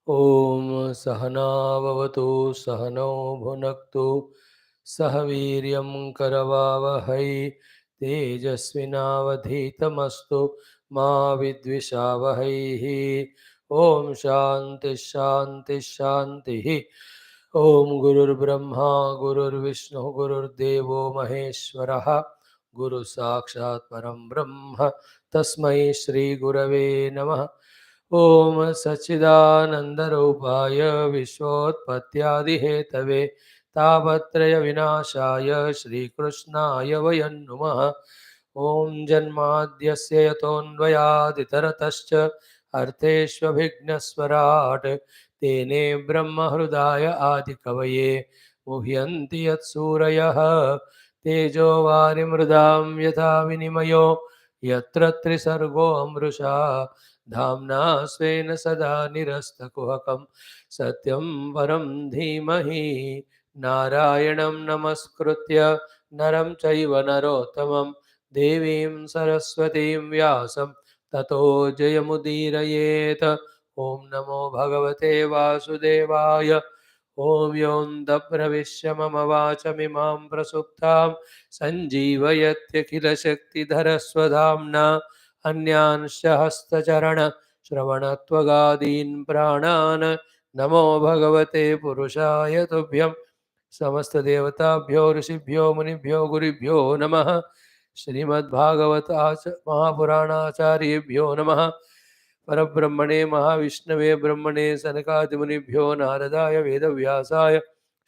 ओम सहनाववतु सहनौ भुनक्तु सह वीर्यं करवावहै तेजस्विनावधीतमस्तु मा विद्विषावहैः। ओम शांति शांति शांति। ओम गुरुर्ब्रह्मा गुरुर्विष्णु गुरुर्देवो महेश्वरः गुरु साक्षात् परम ब्रह्म तस्मै श्री गुरवे नमः। ओम सच्चिदानंदरूपाय विश्वोत्पत्त्यादिहेतवे तापत्रय विनाशाय श्रीकृष्णाय वयं नुमः। ओम जन्माद्यस्य यतोऽन्वयादितरतश्च अर्थेष्वभिघ्नस्वराट् तेने ब्रह्महृदाय आदिकवये मुह्यन्ति यत्सूरयः तेजो वारिमृदां यथा विनिमयो यत्र त्रिसर्गो अमृषा धाम्ना स्वेन सदा निरस्तकुहकं सत्यं परं धीमहि। नारायणं नमस्कृत्य नरं चैव नरोत्तमं देवीं सरस्वतीं व्यासं ततो जयमुदीरयेत्। ॐ नमो भगवते वासुदेवाय। ॐ योऽन्तः प्रविश्य मम वाचमिमां प्रसुप्तां सञ्जीवयत्यखिलशक्तिधरस्वधाम्ना अन्यांश्च हस्तचरण श्रवणत्वगादीन् प्राणान् नमो भगवते पुरुषाय तुभ्यं। समस्त देवताभ्यो ऋषिभ्यो मुनिभ्यो गुरुभ्यो नमः। श्रीमद्भागवत महापुराणाचार्येभ्यो नमः। परब्रह्मणे महाविष्णवे ब्रह्मणे सनकादिमुनिभ्यो नारदाय वेदव्यासाय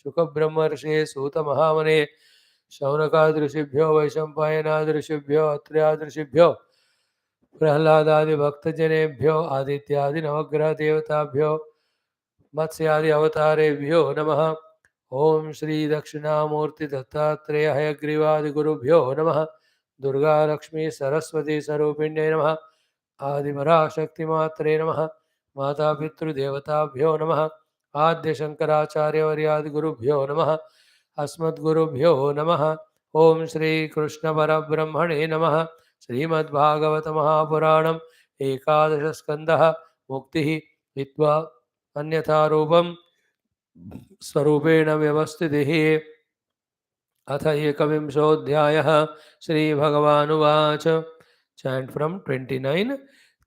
शुकब्रह्मर्षे सूतमहामने शौनकादृषिभ्यो वैशम्पायनादृशिभ्यो अत्र्यादृशिभ्यो प्रह्लादादि भक्तजनेभ्यो आदित्यादि नवग्रह देवताभ्यो मत्स्यादि अवतारेभ्यो नमः। ओम श्री दक्षिणामूर्ति दत्तात्रेय हयग्रीवादि गुरुभ्यो नमः। दुर्गा लक्ष्मी सरस्वती स्वरूपिण्यै नमः। आदिपराशक्तिमात्रे नमः। माता पितृदेवताभ्यो नमः। आद्य शंकराचार्यवर्यादि गुरुभ्यो नमः। अस्मद्गुरुभ्यो नमः। ओम श्री कृष्ण परब्रह्मणे नमः। श्रीमद्भागवत महापुराणम् एकादश स्कंदः मुक्तिः हित्वा अन्यथा रूपं स्वरूपेण व्यवस्थितिः। अथ एकविंशोऽध्यायः। श्रीभगवानुवाच। Chant from 29.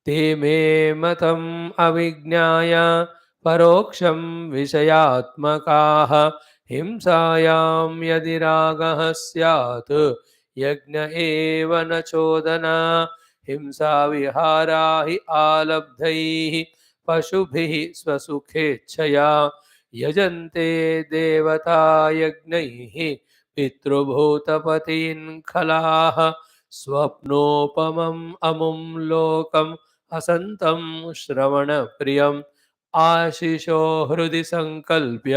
ते मे मतम् अविज्ञाय परोक्षं विषयात्मकाः हिंसायां यदि रागः स्यात् यज्ञ एव न चोदना। हिंसा विहारा हि आलब्धैः पशुभिः स्वसुखेच्छया यजन्ते देवता यज्ञैः पितृभूतपतीन् खलाः स्वप्नोपमम् अमुं लोकम् असन्तं श्रवणप्रियम् आशिषो हृदि संकल्प्य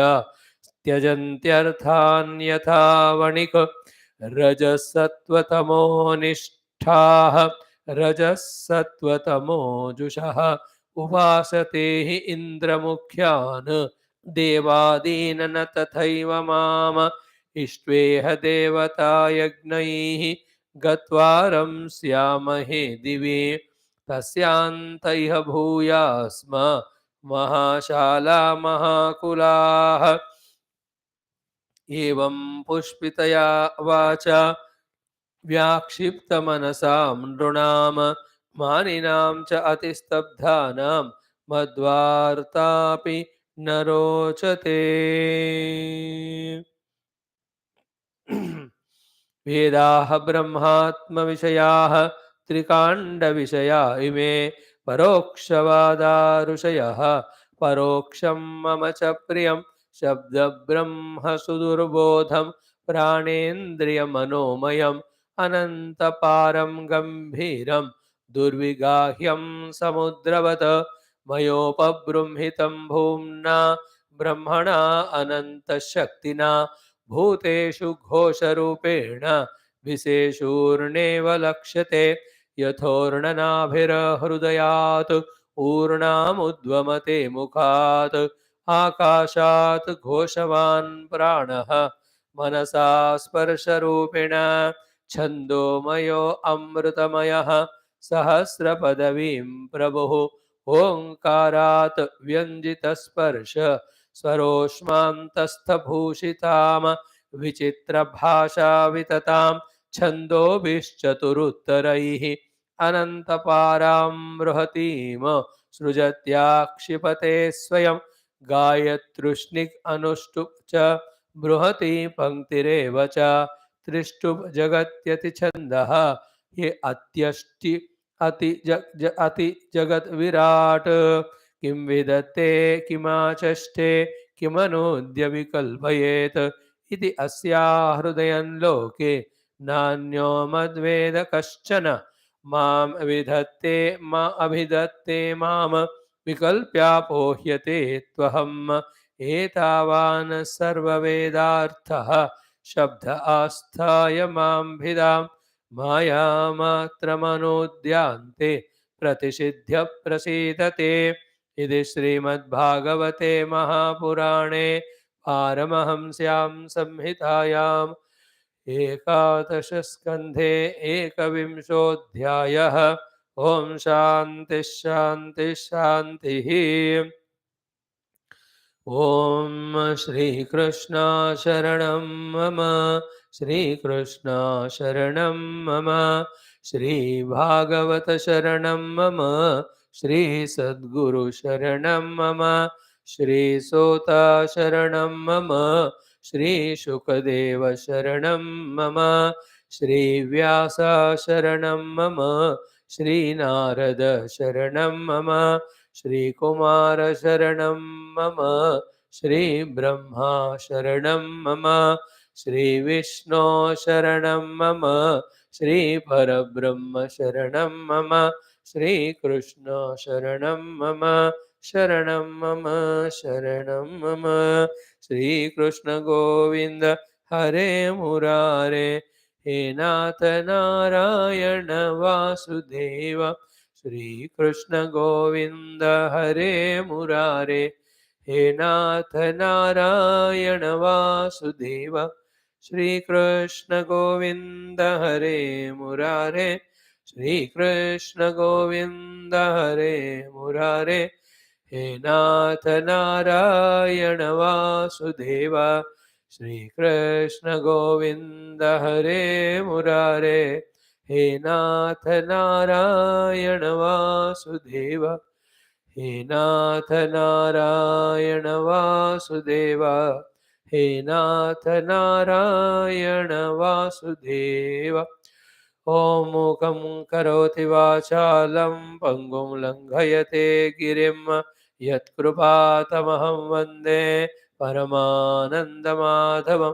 त्यजन्त्यर्थान् यथा वणिक रजसत्वतमो निष्ठाः रजसत्वतमोजुषः उपासते हि इन्द्रमुख्यान् देवादीन् न तथैव माम इष्ट्वेह देवता यज्ञैः गत्वारं स्यामहे दिवि तस्यान्तैह भूयास्म महाशाला महाकुलाः। एवं पुष्पितया वाचा व्याक्षिप्तमनसां नृणां मानिनां च अतिस्तब्धानां मद्वार्तापि न रोचते। वेदाः ब्रह्मात्मविषयाः त्रिकाण्डविषया इमे परोक्षवादा ऋषयः परोक्षं मम च प्रियं शब्दब्रह्म सुदुर्बोधं प्राणेन्द्रियमनोमयम् अनन्तपारं गम्भीरं दुर्विगाह्यं समुद्रवत् मयोपबृंहितं भूम्ना ब्रह्मणा अनन्तशक्तिना भूतेषु घोषरूपेण विशेषूर्णेव लक्ष्यते यथोर्णनाभिर्हृदयात् ऊर्णामुद्वमते मुखात् आकाशात् घोषवान् प्राणः मनसा स्पर्शरूपेण छन्दोमयो अमृतमयः सहस्रपदवीं प्रभुः ओङ्कारात् व्यञ्जितस्पर्श स्वरोष्मान्तस्थभूषितां विचित्रभाषाविततां छन्दोभिश्चतुरुत्तरैः अनन्तपारां बृहतीम सृजत्या क्षिपते स्वयं गायत्रुष्णिक् अनुष्टुप् च बृहती पङ्क्तिरेव च त्रिष्टुप् जगत्यतिछन्दः ये अत्यष्टि अति जगत् विराट किं विदत्ते किमाचष्टे किमनूद्य विकल्पयेत् इति अस्या हृदयं लोके नान्यो मद्वेद कश्चन मां विधत्ते मा अभिधत्ते माम विकल्प्यापोह्यते त्वहम् एतावान् सर्ववेदार्थः शब्द आस्थाय मां भिदाम् मायामात्रमनोद्यान्ते प्रतिषिध्य प्रसीदते इति श्रीमद्भागवते महापुराणे पारमहंस्यां संहितायाम् एकादशस्कन्धे एकविंशोऽध्यायः। ॐ शान्तिः शान्तिः शान्तिः। ॐ श्रीकृष्ण शरणं मम श्रीकृष्ण शरणं मम श्रीभागवत शरणं मम श्रीसद्गुरु शरणं मम श्रीसोत शरणं मम श्रीशुकदेव शरणं मम श्रीव्यास शरणं मम श्रीनारद शरणं मम श्रीकुमार शरणं मम श्रीब्रह्मा शरणं मम श्रीविष्णु शरणं मम श्रीपरब्रह्म शरणं मम श्रीकृष्ण शरणं मम शरणं मम शरणं मम श्रीकृष्ण गोविन्द हरे मुरारे हे नाथ नारायण वासुदेव श्रीकृष्ण गोविन्द हरे मुरारे हे नाथ नारायण वासुदेव श्रीकृष्ण गोविन्द हरे मुरारे श्रीकृष्ण गोविन्द हरे मुरारे हे नाथ नारायण वासुदेव श्रीकृष्ण गोविन्द हरे मुरारे हे नाथ नारायण वासुदेव हे नाथ नारायण वासुदेव हे नाथ नारायण वासुदेव ॐ मूकं करोति वाचालं पङ्गुं लङ्घयते गिरिं यत्कृपातमहं वन्दे परमानन्दमाधवं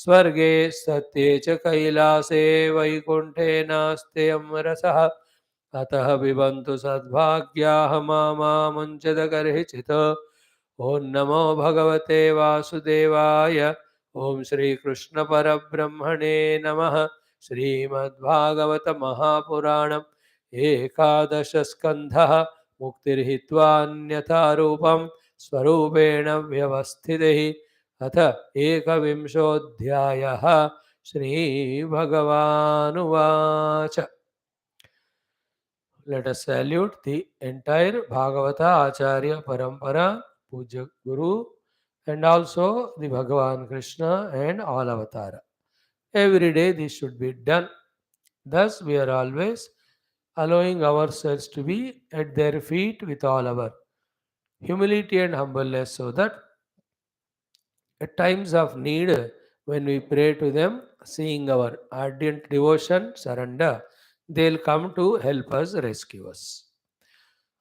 स्वर्गे सत्ये च कैलासे वैकुण्ठे नास्त्ययं रसः अतः पिबन्तु सद्भाग्याः मामुञ्चदकर्हिचित् ॐ नमो भगवते वासुदेवाय ॐ श्रीकृष्णपरब्रह्मणे नमः श्रीमद्भागवत महापुराणम् एकादशस्कन्धः मुक्तिर्हित्वान्यथा रूपं स्वरूपेण व्यवस्थितिः अथ एकविंशोऽध्यायः श्रीभगवानुवाच Let us salute the entire Bhagavata Acharya Parampara, Puja Guru, and also the Bhagavan Krishna and all avatara. Every day this should be done. Thus we are always allowing ourselves to be at their feet with all our humility and humbleness, so that at times of need, when we pray to them, seeing our ardent devotion, surrender, they'll come to help us, rescue us.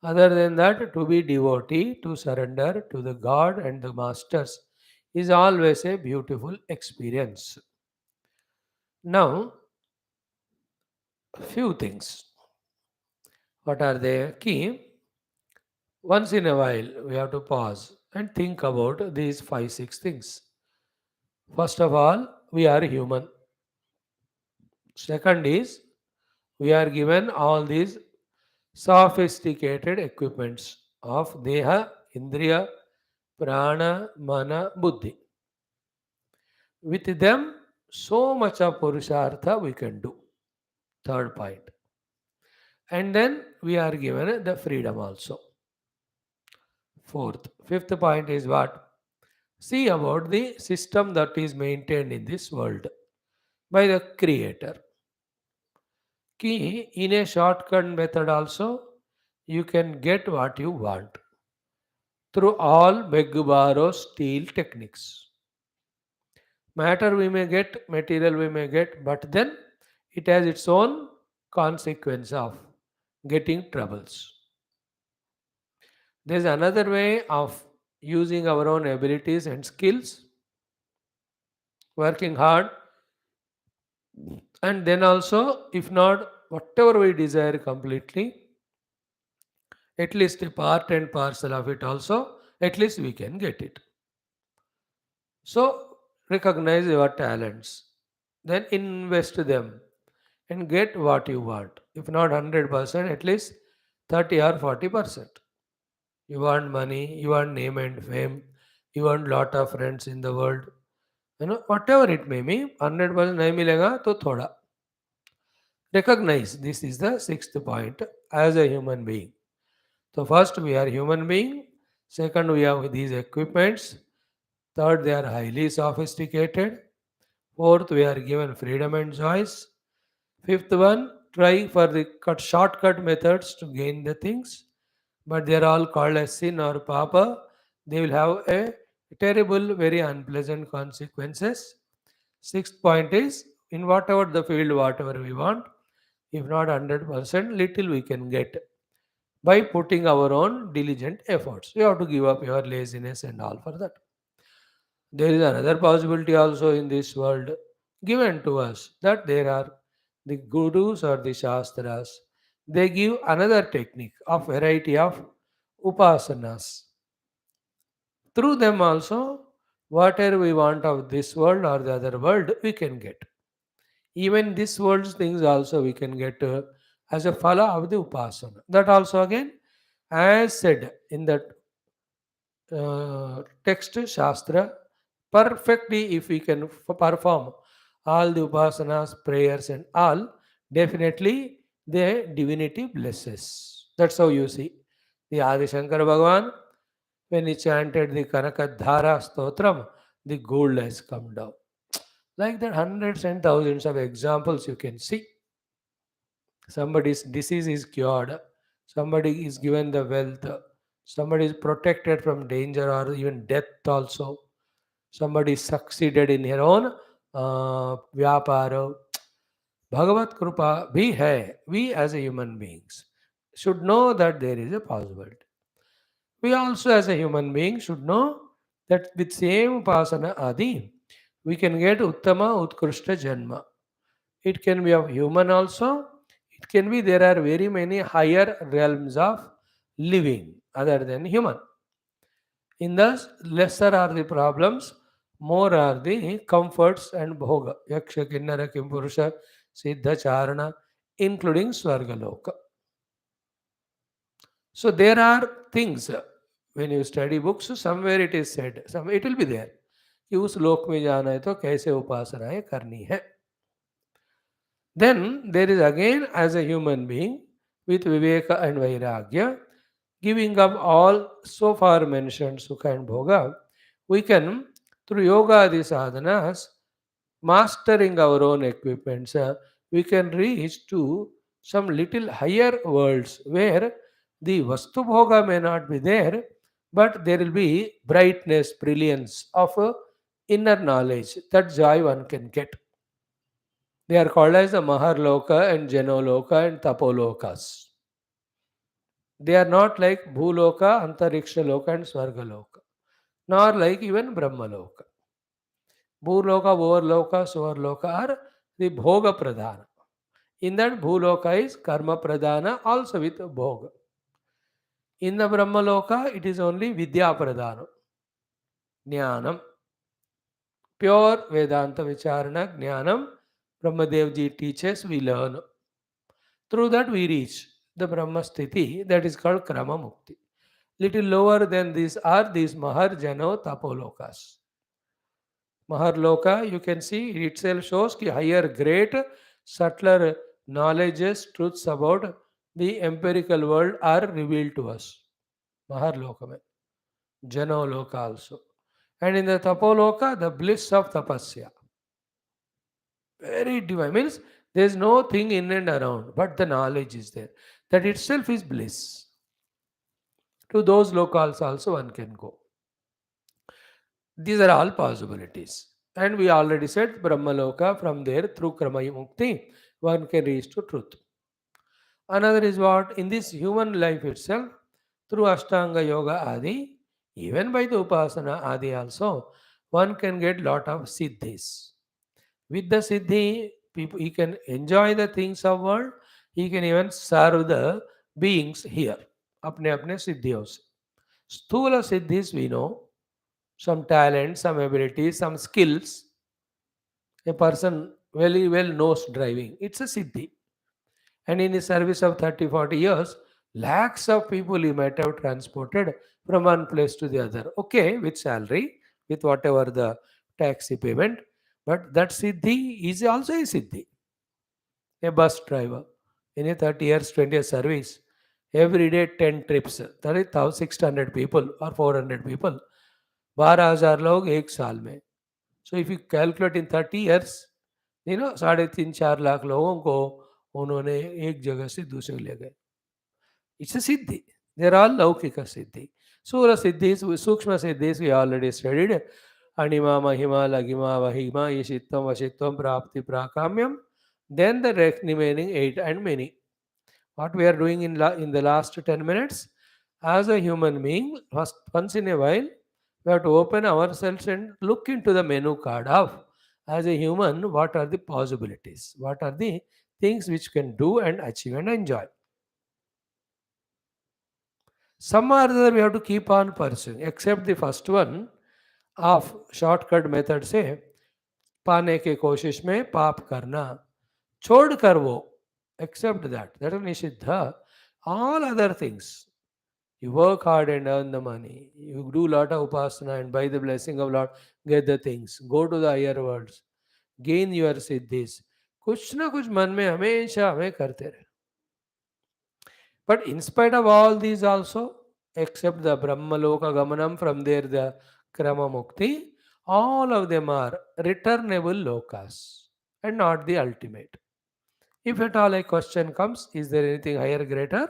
Other than that, to be devotee, to surrender to the God and the masters is always a beautiful experience. Now, few things. What are they? Key. Once in a while, we have to pause and think about these 5-6 things. First of all, we are human. Second is, we are given all these sophisticated equipments of Deha, Indriya, Prana, Mana, Buddhi. With them, so much of Purushartha we can do. Third point. And then we are given the freedom also. Fourth. Fifth point is what? See about the system that is maintained in this world by the Creator. Key in a shortcut method also, you can get what you want through all beg, borrow, steal techniques. Matter we may get, material we may get, but then it has its own consequence of getting troubles. There's another way of using our own abilities and skills, working hard, and then also, if not whatever we desire completely, at least a part and parcel of it also, at least we can get it. So, recognize your talents, then invest them and get what you want. If not 100%, at least 30 or 40%. You want money, you want name and fame, you want lot of friends in the world. Whatever it may be, 100% नहीं मिलेगा तो थोड़ा. Recognize this is the sixth point as a human being. So first we are human being, second we have these equipments, third they are highly sophisticated, fourth we are given freedom and choice, fifth one try for the shortcut methods to gain the things, but they are all called as sin or papa. They will have a terrible, very unpleasant consequences. Sixth point is in whatever the field, whatever we want, if not 100%, little we can get by putting our own diligent efforts. You have to give up your laziness and all for that. There is another possibility also in this world given to us that there are the gurus or the shastras. They give another technique of variety of upasanas. Through them also, whatever we want of this world or the other world, we can get. Even this world's things also we can get as a phala of the upasana. That also again, as said in that text Shastra, perfectly if we can perform all the upasanas, prayers and all, definitely the divinity blesses. That's how you see. The Adi Shankara Bhagavan, when he chanted the Kanakadhara Stotram, the gold has come down. Like that, hundreds and thousands of examples you can see. Somebody's disease is cured, somebody is given the wealth, somebody is protected from danger or even death also, somebody succeeded in her own vyapara. Bhagavat Krupa bhi hai. We as a human beings should know that there is a possibility. We also as a human being should know that with same upasana adi, we can get Uttama Utkrishta Janma. It can be of human also. It can be there are very many higher realms of living other than human. In thus, lesser are the problems, more are the comforts and bhoga. Yaksha, Kinnara, Kimpurusha, Siddha, Charana, including Swargaloka. So there are things when you study books, somewhere it is said, some it will be there. कि उस लोक में जाना है तो कैसे उपासनाएं करनी है. Then there is again as a human being with Viveka and Vairagya, giving up all so far mentioned Sukha and Bhoga, we can through yoga adi sadhanas, mastering our own equipments, we can reach to some little higher worlds where the Vastu Bhoga may not be there, but there will be brightness, brilliance of inner knowledge. That joy one can get. They are called as the Maharloka and Janoloka and Tapolokas. They are not like Bhuloka, Antariksha Loka and Swargaloka, nor like even Brahmaloka. Bhuloka, Bhuvarloka, Swarloka are the Bhoga Pradhana. In that Bhuloka is Karma Pradhana also with Bhoga. In the Brahmaloka it is only Vidya Pradhana, Jnanam. Pure Vedanta Vicharana, Jnanam, Brahmadevji teaches, we learn. Through that we reach the Brahma Sthiti, that is called Krama Mukti. Little lower than these are these Mahar Jano Tapolokas. Maharloka, you can see it itself shows ki higher, great, subtler knowledges, truths about the empirical world are revealed to us. Maharloka mein. Janoloka also. And in the Tapoloka, the bliss of tapasya. Very divine. Means there is no thing in and around, but the knowledge is there. That itself is bliss. To those locals also one can go. These are all possibilities. And we already said Brahmaloka, from there through Kramaya Mukti, one can reach to truth. Another is what? In this human life itself, through Ashtanga Yoga Adi, even by the Upasana Adi also, one can get lot of siddhis. With the siddhi, people, he can enjoy the things of world, he can even serve the beings here. अपने अपने सिद्धियों से स्थूल siddhis we know, some talent, some ability, some skills. A person very well knows driving. It's a siddhi. And in the service of 30, 40 years, lakhs of people he might have transported from one place to the other. Okay, with salary, with whatever the taxi payment. But that siddhi is also a siddhi. A bus driver in a 30 years, 20 years service, every day 10 trips, that is 1,600 people or 400 people. 12,000 लोग एक साल में. So if you calculate in 30 years, 3.5-4 lakh लोगों को उन्होंने एक जगह से दूसरे ले गए. It's a siddhi. They're all laukika siddhi. Sura siddhis, sukshma siddhis we already studied. Anima, Mahima, Lagima, Vahima, Yeshitvam, Vashitvam, Prapti, Prakamyam. Then the remaining 8 and many. What we are doing in the last 10 minutes, as a human being, once in a while, we have to open ourselves and look into the menu card of, as a human, what are the possibilities? What are the things which can do and achieve and enjoy? Some or other we have to keep on pursuing, except the first one of shortcut method से पाने के कोशिश में पाप करना छोड़ कर वो, except that is निषिद्ध. All other things, you work hard and earn the money, you do lot of upasana and by the blessing of Lord get the things, go to the higher worlds, gain your siddhis. कुछ ना कुछ मन में हमेशा हमें करते रहे. But in spite of all these also, except the Brahmaloka Gamanam, from there the Krama Mukti, all of them are returnable lokas and not the ultimate. If at all a question comes, is there anything higher, greater?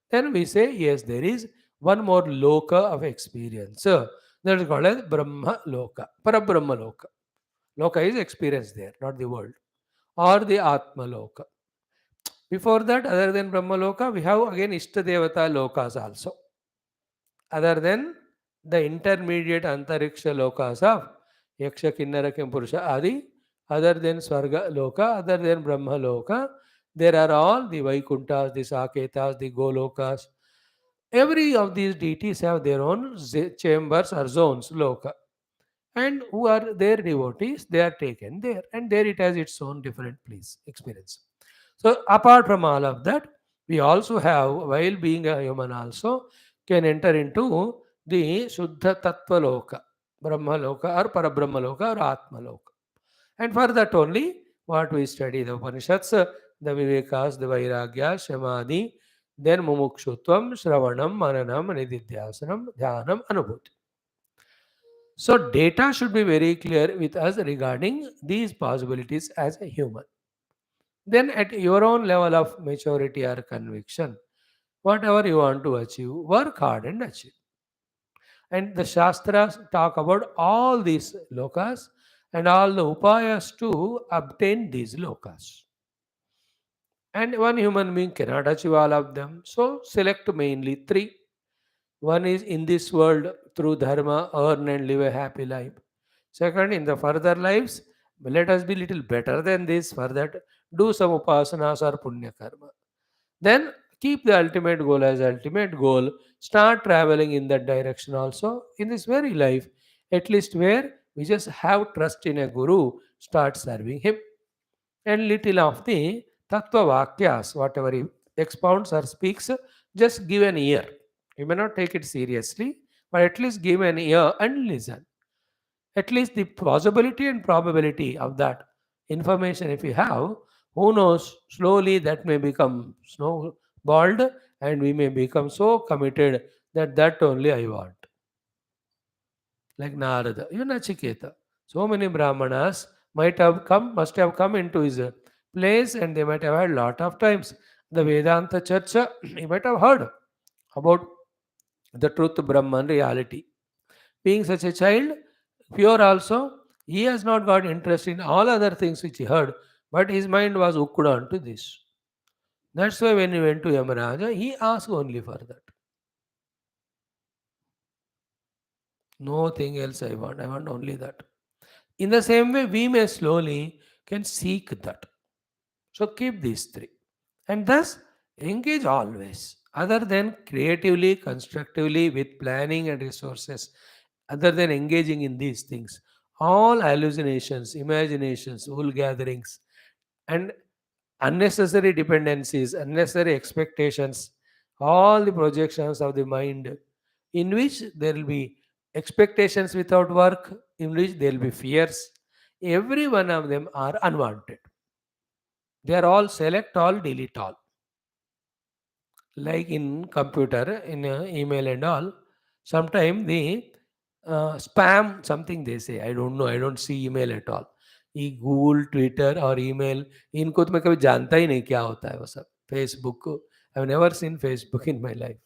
Then we say, yes, there is one more loka of experience. So, that is called as Brahma Loka, Parabrahma Loka. Loka is experience there, not the world. Or the Atma Loka. Before that, other than Brahma Loka, we have again Ishtadevata Lokas also. Other than the intermediate Antariksha Lokas of Yaksha, Kinnara, Kim, Purusha, Adi, other than Swarga Loka, other than Brahma Loka, there are all the Vaikuntas, the Saketas, the Golokas. Every of these deities have their own chambers or zones, Loka. And who are their devotees, they are taken there. And there it has its own different place, experience. So apart from all of that, we also have, while being a human also, can enter into the Shuddha Tattva Loka, Brahma Loka or Parabrahma Loka or Atma Loka. And for that only, what we study the Upanishads, the Vivekas, the Vairagya, Samadhi, then Mumukshutvam, Shravanam, Mananam, Nididhyasanam, Dhyanam, Anubhuti. So data should be very clear with us regarding these possibilities as a human. Then at your own level of maturity or conviction, whatever you want to achieve, work hard and achieve. And the Shastras talk about all these lokas and all the upayas to obtain these lokas. And one human being cannot achieve all of them. So select mainly three. One is in this world through dharma, earn and live a happy life. Second, in the further lives, let us be little better than this. For that, do some upasanas or punya karma. Then keep the ultimate goal as ultimate goal. Start traveling in that direction also in this very life. At least where we just have trust in a guru, start serving him. And little of the tattva vakyas, whatever he expounds or speaks, just give an ear. You may not take it seriously, but at least give an ear and listen. At least the possibility and probability of that information, if you have, who knows, slowly that may become snowballed and we may become so committed that only I want. like Narada, even Nachiketa. So many Brahmanas must have come into his place, and they might have had lot of times. The Vedanta Church, he might have heard about the truth, Brahman, reality. Being such a child, pure also, he has not got interest in all other things which he heard, but his mind was hooked on to this. That's why when he went to Yamaraja, he asked only for that. Nothing else I want. I want only that. In the same way, we may slowly can seek that. So keep these three. And thus engage always. Other than creatively, constructively, with planning and resources, other than engaging in these things, all hallucinations, imaginations, wool gatherings, and unnecessary dependencies, unnecessary expectations, all the projections of the mind, in which there will be expectations without work, in which there will be fears. Every one of them are unwanted. They are all select all, delete all. Like in computer, in email and all, sometimes the spam something they say. I don't know. I don't see email at all. ये Google Twitter और email इनको तो मैं कभी जानता ही नहीं क्या होता है वो सब Facebook I have never seen Facebook in my life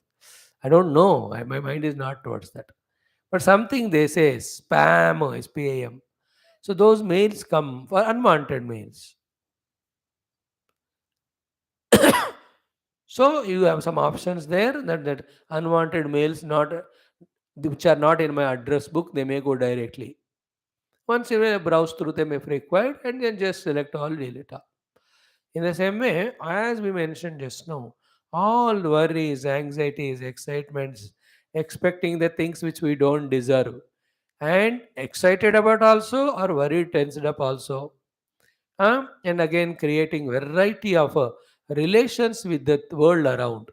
I don't know my mind is not towards that but something they say spam or spam, so those mails come for unwanted mails. So you have some options there that unwanted mails not which are not in my address book, they may go directly. Once you browse through them if required, and then just select all, delete all. In the same way, as we mentioned just now, all worries, anxieties, excitements, expecting the things which we don't deserve, and excited about also, or worried, tensed up also, and again creating variety of relations with the world around.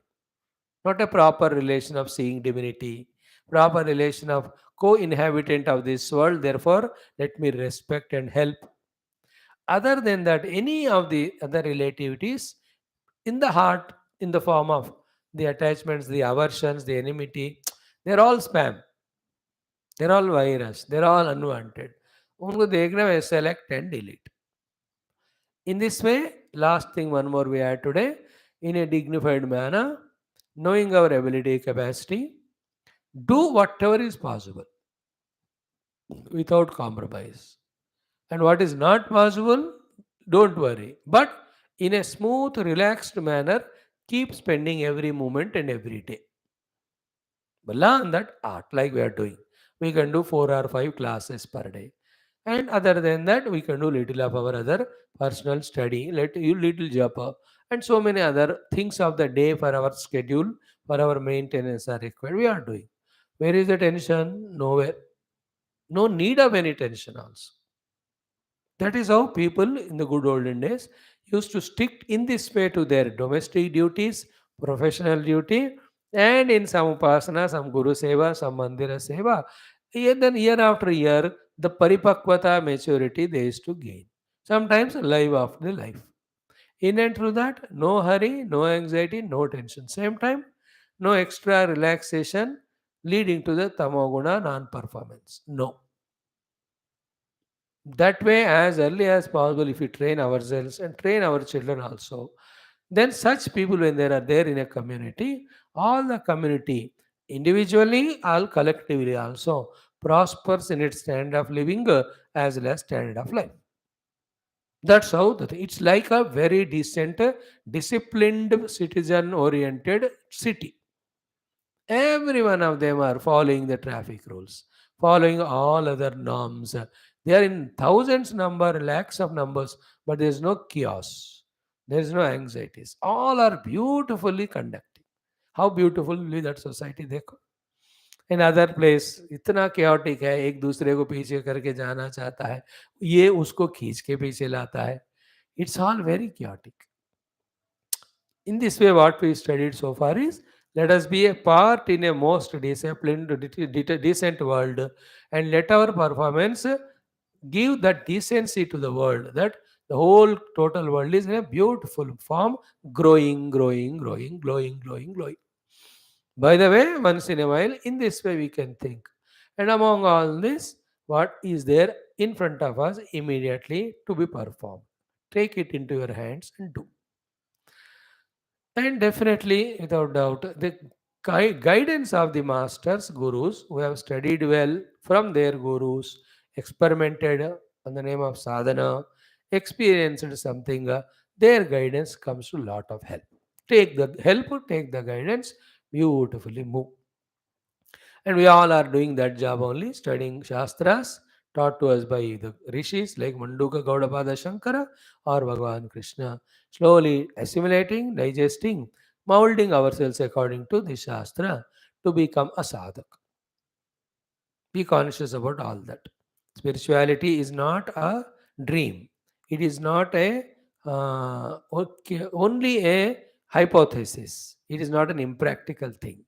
Not a proper relation of seeing divinity, proper relation of co-inhabitant of this world. Therefore, let me respect and help. Other than that, any of the other relativities in the heart, in the form of the attachments, the aversions, the enmity, they're all spam. They're all virus. They're all unwanted. उनको देखना है select and delete. In this way, last thing, one more we add today, in a dignified manner, knowing our ability, capacity, do whatever is possible without compromise. And what is not possible, don't worry. But in a smooth, relaxed manner, keep spending every moment and every day. Learn that art like we are doing. We can do 4 or 5 classes per day. And other than that, we can do little of our other personal study, let you little japa, and so many other things of the day for our schedule, for our maintenance are required. We are doing. Where is the tension? Nowhere. No need of any tension also. That is how people in the good olden days used to stick in this way to their domestic duties, professional duty, and in some upasana, some guru seva, some mandira seva. And then year after year, the paripakvata maturity they used to gain. Sometimes life after life. In and through that, no hurry, no anxiety, no tension. Same time, no extra relaxation leading to the tamoguna non-performance. No. That way, as early as possible, if we train ourselves and train our children also, then such people, when they are there in a community, all the community, individually, all collectively also, prospers in its standard of living as well as standard of life. That's how it's like a very decent, disciplined, citizen oriented city. Every one of them are following the traffic rules, following all other norms. They are in thousands number, lakhs of numbers, but there is no chaos. There is no anxieties. All are beautifully conducted. How beautiful will be that society देखो. In other place इतना chaotic है, एक दूसरे को पीछे करके जाना चाहता है, ये उसको खींच के पीछे लाता है. It's all very chaotic. In this way, what we studied so far is, let us be a part in a most disciplined, decent world, and let our performance give that decency to the world, that the whole total world is in a beautiful form, growing, growing, growing, glowing, glowing, glowing. By the way, once in a while, in this way we can think. And among all this, what is there in front of us immediately to be performed? Take it into your hands and do. And definitely, without doubt, the guidance of the masters, gurus, who have studied well from their gurus, experimented on the name of sadhana, experienced something, their guidance comes to lot of help. Take the help, take the guidance, beautifully move. And we all are doing that job only, studying Shastras taught to us by the rishis like Manduka Gaudapada Shankara or Bhagavan Krishna, slowly assimilating, digesting, molding ourselves according to the Shastra to become a sadhak. Be conscious about all that. Spirituality is not a dream. It is not a only a hypothesis. It is not an impractical thing.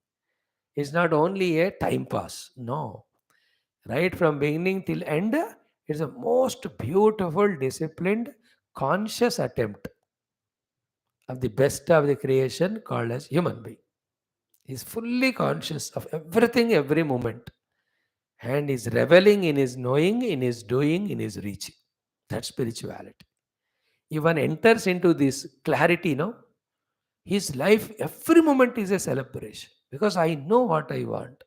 It's not only a time pass. No. Right from beginning till end, it's a most beautiful, disciplined, conscious attempt of the best of the creation called as human being. He's fully conscious of everything, every moment, and is reveling in his knowing, in his doing, in his reaching. That's spirituality. Even enters into this clarity, no? His life, every moment is a celebration because I know what I want.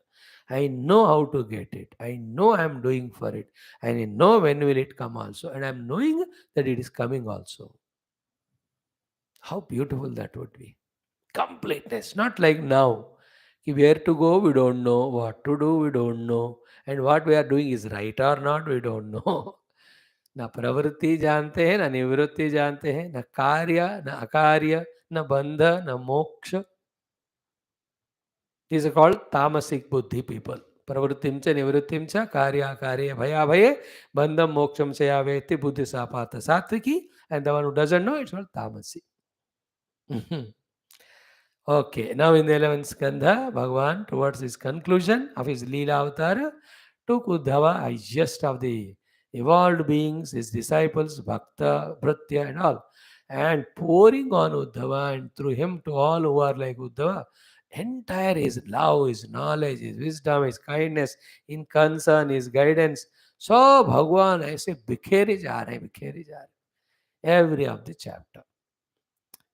I know how to get it. I know I'm doing for it. And I know when will it come also. And I'm knowing that it is coming also. How beautiful that would be. Completeness. Not like now. Where to go, we don't know. What to do, we don't know. And what we are doing is right or not, we don't know. न प्रवृत्ति जानते हैं, न निवृत्ति जानते हैं, न कार्य, न अकार्य, न बंध, न मोक्ष. These are called tamasic buddhi people. Pravrittim cha nivrittim cha karya karya bhaya bhaye bandham moksham cha yaveti buddhi sapata satviki. And the one who doesn't know, it's called tamasi. Okay, now in the 11th skandha, Bhagavan, towards his conclusion of his Leela avatar, took Uddhava, highest of the evolved beings, his disciples, Bhakta, Bhratya, and all, and pouring on Uddhava and through him to all who are like Uddhava, entire his love, his knowledge, his wisdom, his kindness, in concern, his guidance. So Bhagavan ऐसे बिखेरे जा रहे हैं, बिखेरे जा रहे हैं. Every of the chapter.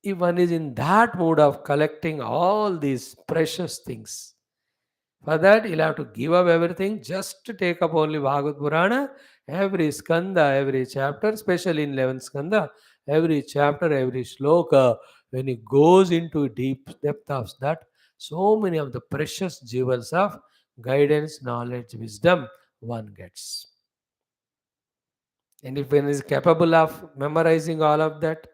If one is in that mood of collecting all these precious things, for that you'll have to give up everything just to take up only Bhagavad Purana, every skanda, every chapter, especially in 11th skanda, every chapter, every shloka, when it goes into deep depth of that, so many of the precious jewels of guidance, knowledge, wisdom one gets. And if one is capable of memorizing all of that,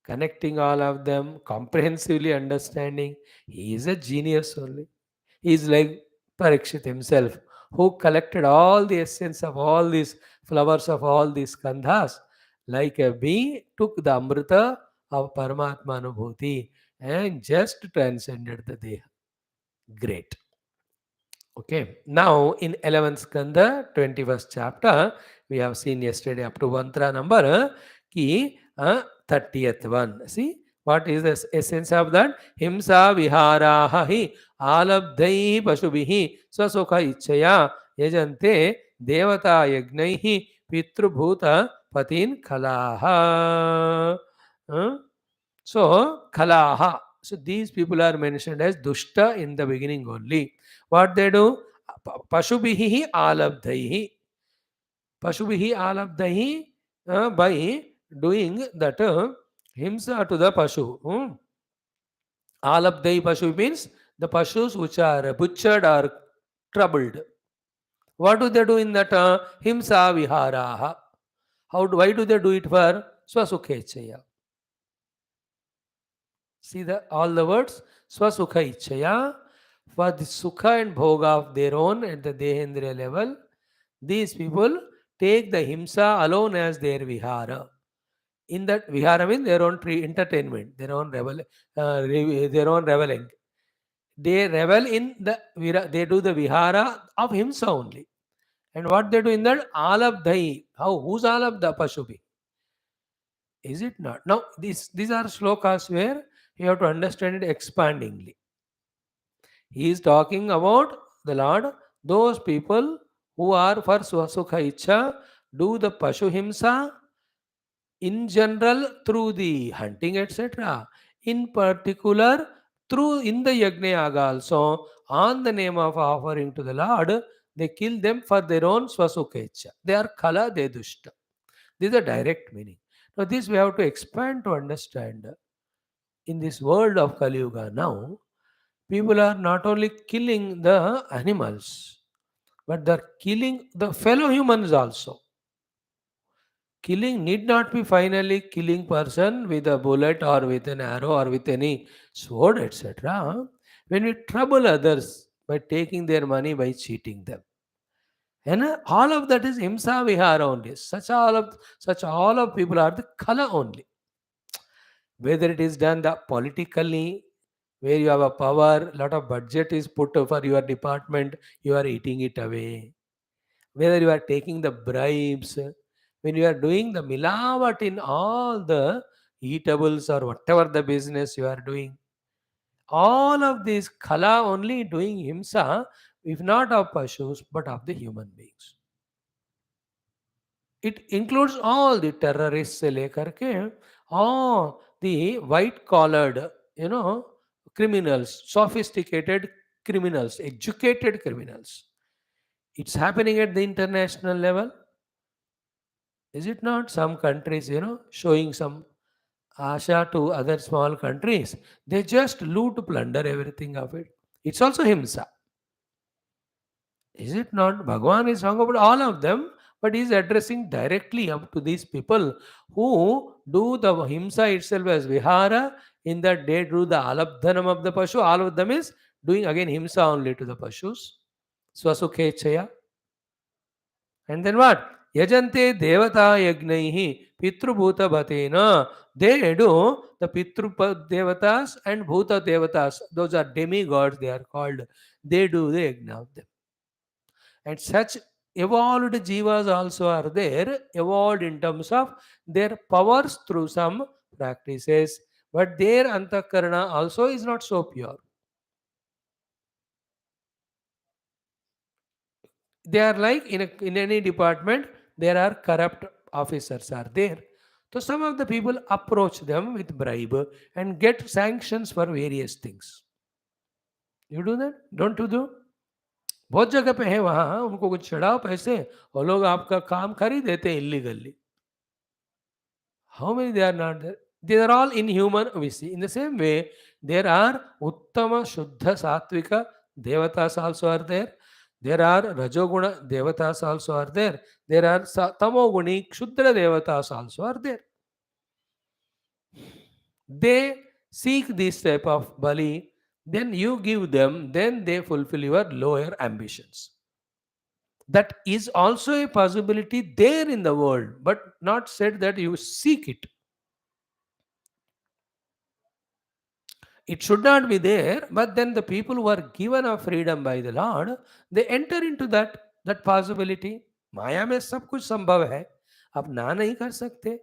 connecting all of them, comprehensively understanding, he is a genius only. He is like Parikshit himself, who collected all the essence of all these flowers of all these kandhas, like a bee, took the amrita of Paramatma Anubhuti and just transcended the Deha. Great. Okay, now in 11th Skanda, 21st chapter, we have seen yesterday up to mantra number ki 30th one. See, what is the essence of that? Himsa viharaha hi alabdhai pashubihi swasukha ichaya yajante devata yagnaihi pitrubhuta patin khalaha. So, khalaha. So, these people are mentioned as dushta in the beginning only. What they do? Pashubihi alabdhaihi. Pashubihi alabdhaihi, by doing that himsa to the pashu. Alabdhai pashu means the pashus which are butchered or troubled. What do they do in that? Himsa viharaha. Why do they do it for? Swasukhechaya. See all the words? Swasukha ichaya. For the sukha and bhoga of their own at the Dehendriya level, these people take the himsa alone as their vihara. In that vihara means their own entertainment, their own their own reveling. They revel in they do the vihara of himsa only. And what they do in that? Alabdhai. How? Who's alabdha pashubi? Is it not? Now, these are shlokas where you have to understand it expandingly. He is talking about the Lord, those people who are for Swasukha Icha do the Pashu Himsa in general through the hunting, etc. In particular, through in the Yajna Yaga also, on the name of offering to the Lord, they kill them for their own Swasukha Icha. They are Kala, they Dushta. This is a direct meaning. Now, this we have to expand to understand. In this world of Kali Yuga now, people are not only killing the animals, but they're killing the fellow humans also. Killing need not be finally killing person with a bullet or with an arrow or with any sword, etc. When we trouble others by taking their money, by cheating them. And all of that is himsa vihara only. Such all of people are the kala only. Whether it is done the politically, where you have a power, lot of budget is put for your department, you are eating it away. Whether you are taking the bribes, when you are doing the milawat in all the eatables or whatever the business you are doing, all of these kala only doing himsa, if not of pashus, but of the human beings. It includes all the terrorists से लेकर के all the white collared, criminals, sophisticated criminals, educated criminals. It's happening at the international level. Is it not? Some countries, showing some asha to other small countries. They just loot, plunder everything of it. It's also himsa. Is it not? Bhagavan is talking about all of them, but he is addressing directly up to these people who do the himsa itself as vihara. In that they do the alabdhanam of the pashu. All of them is doing again himsa only to the pashus. Swasukhechaya. And then what? Yajante devata yagnaihi pitrubhuta bhatena. They do the pitru devatas and bhuta devatas. Those are demigods, they are called. They do the yajna of them. And such evolved jivas also are there, evolved in terms of their powers through some practices. But their antakarana also is not so pure. They are like in any department, there are corrupt officers are there. So some of the people approach them with bribe and get sanctions for various things. You do that? Don't you do? बहुत जगह पे है वहाँ उनको कुछ चढ़ाओ पैसे और लोग आपका काम खरीद देते हैं illegally. How many they are not there? They are all inhuman, we see. In the same way, there are Uttama, Shuddha, Satvika, Devatas also are there. There are Rajoguna, Devatas also are there. There are Tamoguni, Kshuddra Devatas also are there. They seek this type of Bali, then you give them, then they fulfill your lower ambitions. That is also a possibility there in the world, but not said that you seek it. It should not be there, but then the people who are given a freedom by the Lord, they enter into that possibility. माया में सब कुछ संभव है, आप ना नहीं कर सकते.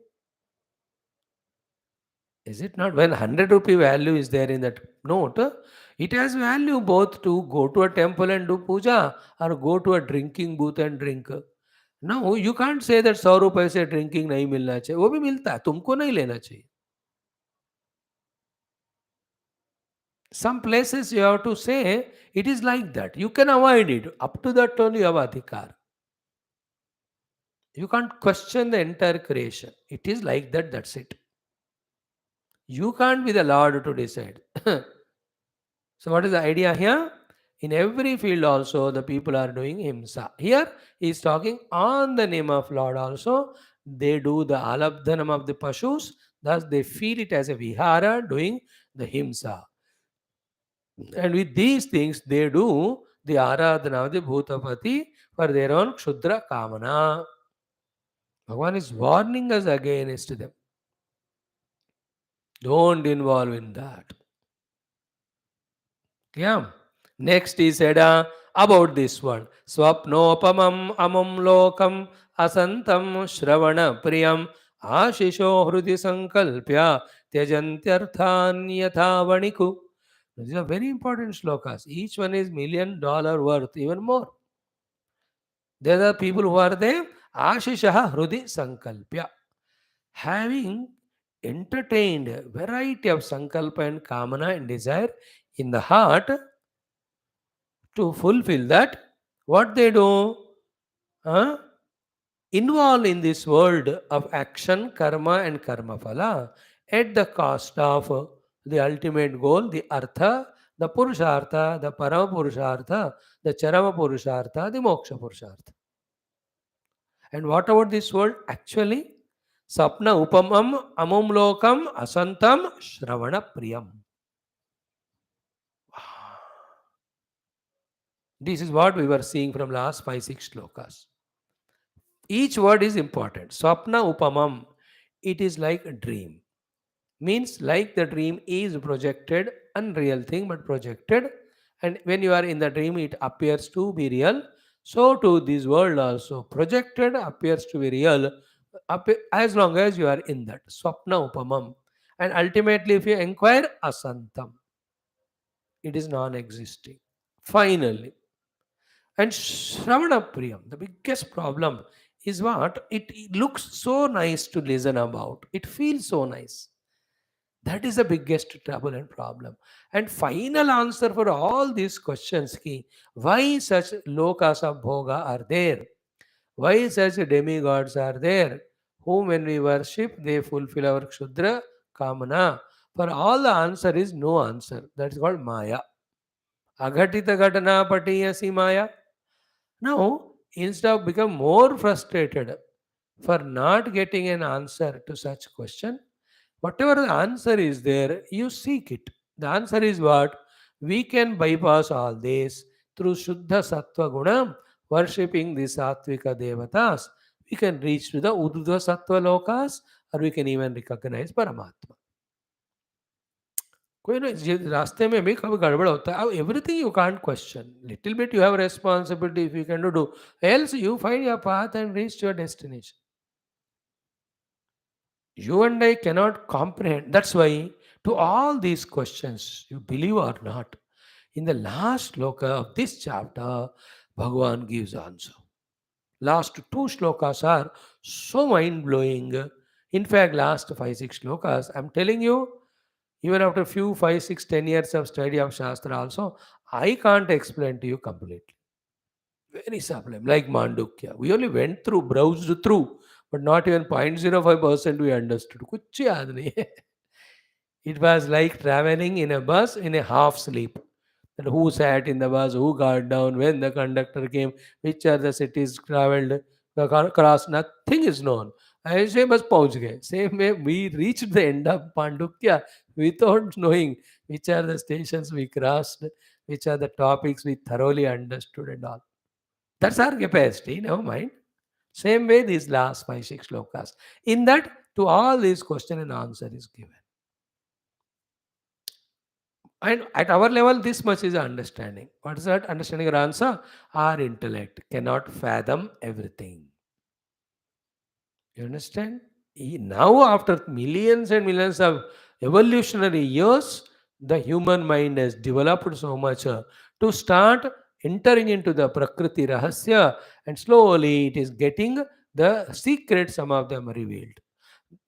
Is it not? When 100 rupee value is there in that note, it has value both to go to a temple and do puja or go to a drinking booth and drink. No, you can't say that 100 रुपए से drinking नहीं मिलना चाहिए. वो भी मिलता है, तुमको नहीं लेना चाहिए. Some places you have to say it is like that. You can avoid it. Up to that only you have adhikar. You can't question the entire creation. It is like that, that's it. You can't be the Lord to decide. So what is the idea here? In every field also the people are doing himsa. Here he is talking on the name of Lord also. They do the alabdhanam of the pashus. Thus they feel it as a vihara doing the himsa. And with these things, they do the aradhana of the Bhutapati for their own Kshudra Kamana. Bhagavan is warning us against them. Don't involve in that. Yeah. Next he said about this one. Swapnopamam amam lokam asantam shravana priyam ashisho hrudi sankalpya tyajantyarthan yatha vaniku. These are very important shlokas. Each one is $1 million worth, even more. They are the people who are there. Ashishaha Hrudi Sankalpya. Having entertained a variety of sankalpa and kamana and desire in the heart to fulfill that, what they do? Huh? Involved in this world of action, karma, and karma phala at the cost of the ultimate goal, the artha, the purushartha, the parama purushartha, the charama purushartha, the moksha purushartha. And what about this world? Actually, sapna upamam amum lokam asantam shravana priyam. This is what we were seeing from last 5-6 slokas. Each word is important. Swapna upamam, it is like a dream. Means like the dream is projected, unreal thing but projected. And when you are in the dream, it appears to be real. So too this world also projected appears to be real as long as you are in that. Swapna upamam. And ultimately if you inquire, asantam. It is non-existing. Finally. And Shravana Priyam, the biggest problem is what? It looks so nice to listen about. It feels so nice. That is the biggest trouble and problem. And final answer for all these questions, ki, why such lokas of bhoga are there? Why such demigods are there? Whom when we worship, they fulfill our kshudra kamana. For all the answer is no answer. That is called Maya. Aghatita ghatana patiyasi Maya. Now, instead of become more frustrated for not getting an answer to such question, whatever the answer is there, you seek it. The answer is what? We can bypass all this through Shuddha Sattva Guna, worshipping the Sattvika Devatas. We can reach to the Uddhava Sattva Lokas, or we can even recognize Paramatma. कोई ना रास्ते में भी कभी गड़बड़ होता है अब everything you can't question little bit you have responsibility if you can do else you find your path and reach your destination you and I cannot comprehend. That's why to all these questions, you believe or not, in the last sloka of this chapter, Bhagavan gives answer. Last two shlokas are so mind blowing. In fact, last 5-6 shlokas, I'm telling you, even after few 5, 6, 10 years of study of Shastra also, I can't explain to you completely. Very sublime, like Mandukya. We only went through, browsed through, but not even 0.05% we understood. Kuch yaad nahi hai. It was like traveling in a bus in a half sleep. That who sat in the bus, who got down, when the conductor came, which are the cities traveled, crossed, nothing is known. ऐसे बस पहुंच गए same way we reached the end of Pandukya without knowing which are the stations we crossed, which are the topics we thoroughly understood and all. That's our capacity, never mind. Same way these last 5-6 slokas. In that, to all these question and answer is given. And at our level, this much is understanding. What is that understanding or answer? Our intellect cannot fathom everything. You understand? Now, after millions and millions of evolutionary years, the human mind has developed so much to start entering into the Prakriti Rahasya, and slowly it is getting the secrets, some of them revealed.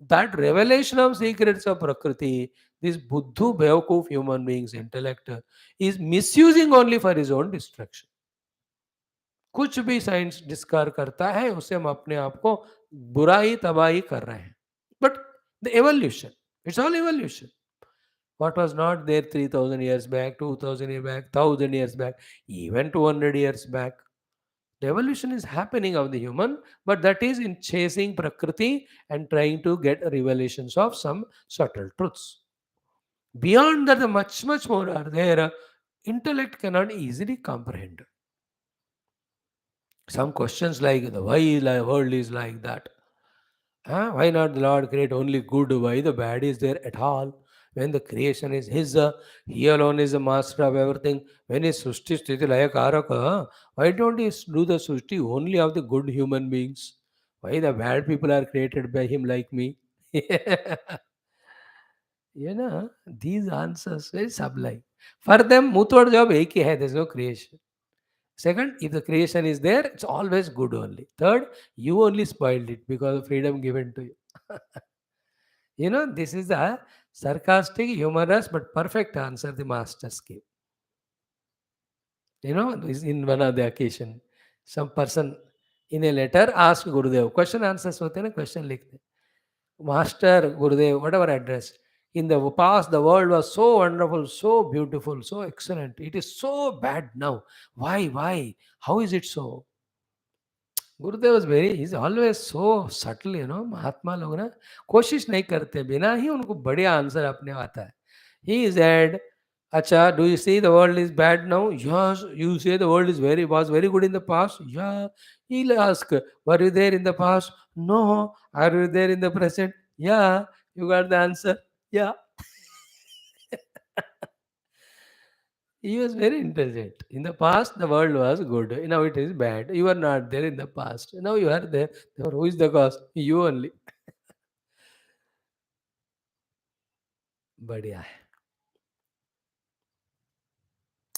That revelation of secrets of Prakriti, this Buddhu Bevakuf human being's intellect is misusing only for his own destruction. कुछ भी science discover करता है उसे हम अपने आप को बुराई तबाही कर रहे हैं but the evolution it's all evolution what was not there 3000 years back 2000 years back 1000 years back even 200 years back the evolution is happening of the human but that is in chasing prakriti and trying to get revelations of some subtle truths beyond that the much more are there intellect cannot easily comprehend some questions like the why the world is like that. Huh? Why not the Lord create only good? Why the bad is there at all? When the creation is His, He alone is the master of everything. When He Srushti Sthiti Laya Karaka, why don't He do the Srushti only of the good human beings? Why the bad people are created by Him like me? These answers very sublime. For them, मुंह तोड़ job एक ही है. There's no creation. Second, if the creation is there, it's always good only. Third, you only spoiled it because of freedom given to you. This is the sarcastic, humorous, but perfect answer the masters gave. This in one of the occasion, some person in a letter asked Gurudev, question answers होते हैं ना, question लिखते हैं. Master, Gurudev, whatever address. In the past, the world was so wonderful, so beautiful, so excellent. It is so bad now. Why? Why? How is it so? Gurudev was very is always so subtle. महात्मा लोग ना कोशिश नहीं करते, बिना ही उनको बढ़िया answer अपने आता है. ही इज एड, अच्छा, do you see the world is bad now? Yes. You say the world is very was very good in the past? Yeah. He ask, were you there in the past? No. Are you there in the present? Yeah. You got the answer? Yeah. He was very intelligent. In the past, the world was good. Now it is bad. You are not there in the past. Now you are there. Therefore, who is the cause? You only. बढ़िया है.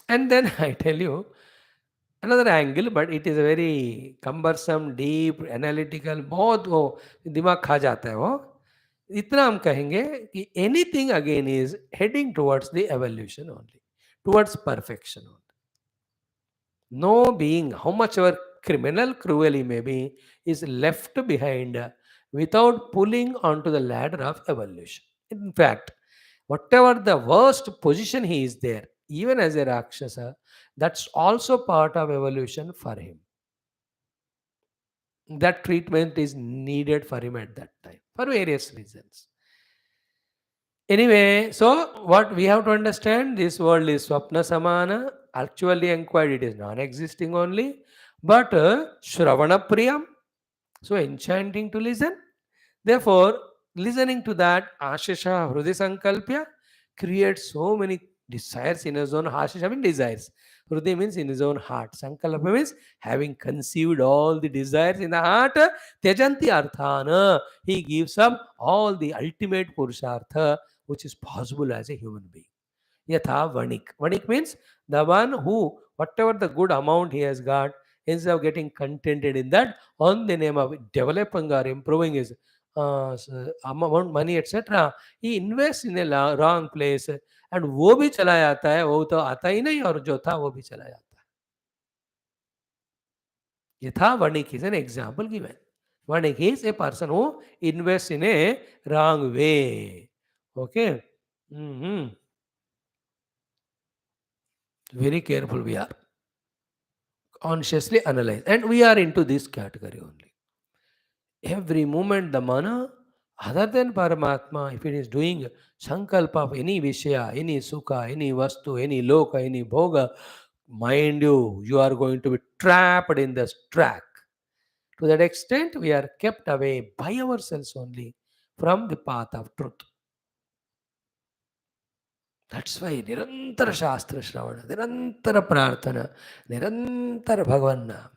And then I tell you another angle, but it is a very cumbersome, deep, analytical. बहुत वो दिमाग खा जाता है वो. इतना हम कहेंगे कि anything again is heading towards the evolution only, towards perfection only. No being, how much ever criminal, cruel he may be, is left behind without pulling onto the ladder of evolution. In fact, whatever the worst position he is there, even as a Rakshasa, that's also part of evolution for him. That treatment is needed for him at that time for various reasons. Anyway, so what we have to understand, this world is swapna samana. Actually inquired, it is non-existing only. But shravana priyam, so enchanting to listen. Therefore, listening to that, ashasha hrudya sankalpya creates so many desires in his own. Ashasha means desires. Hrudya means in his own heart. Sankalpa means having conceived all the desires in the heart. Tyajanti arthana. He gives up all the ultimate purushartha which is possible as a human being. Yatha vanik. Vanik means the one who, whatever the good amount he has got, instead of getting contented in that, on the name of developing or improving his amount, money, etc., he invests in a wrong place, and वो भी चला जाता है. वो तो आता ही नहीं, और जो था वो भी चला जाता है. यथा vanik is an example given. Vanik is a person who invests in a wrong way. Okay. Very careful we are. Consciously analyze. And we are into this category only. Every moment the mana, other than Paramatma, if it is doing sankalpa of any vishaya, any sukha, any vastu, any loka, any bhoga, mind you, you are going to be trapped in this track. To that extent, we are kept away by ourselves only from the path of truth. That's why Nirantara Shastra Shravana, Nirantara Prarthana, Nirantara Bhagavan Nama.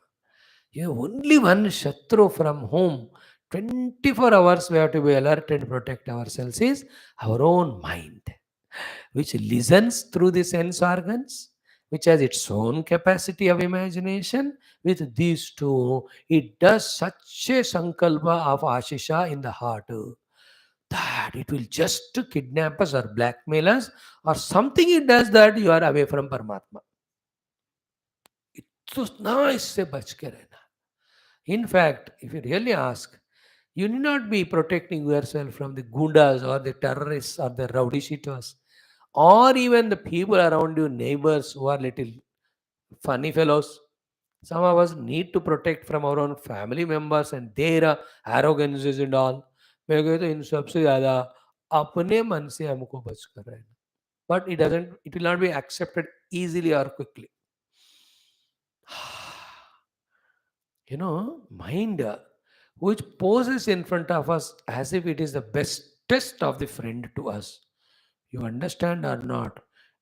You have only one Shatru from whom 24 hours we have to be alert and protect ourselves is our own mind, which listens through the sense organs, which has its own capacity of imagination. With these two, it does such a sankalpa of Ashisha in the heart that it will just kidnap us or blackmail us or something it does that you are away from Paramatma. तो ना इससे बच के रहना. In fact, if you really ask, you need not be protecting yourself from the gundas or the terrorists or the rowdy shitters or even the people around you, neighbors who are little funny fellows. Some of us need to protect from our own family members and their arrogances and all. मैं कहता हूँ इन सबसे ज़्यादा अपने मन से हमको बच कर रहना. But it will not be accepted easily or quickly. Mind which poses in front of us as if it is the bestest of the friend to us. You understand or not?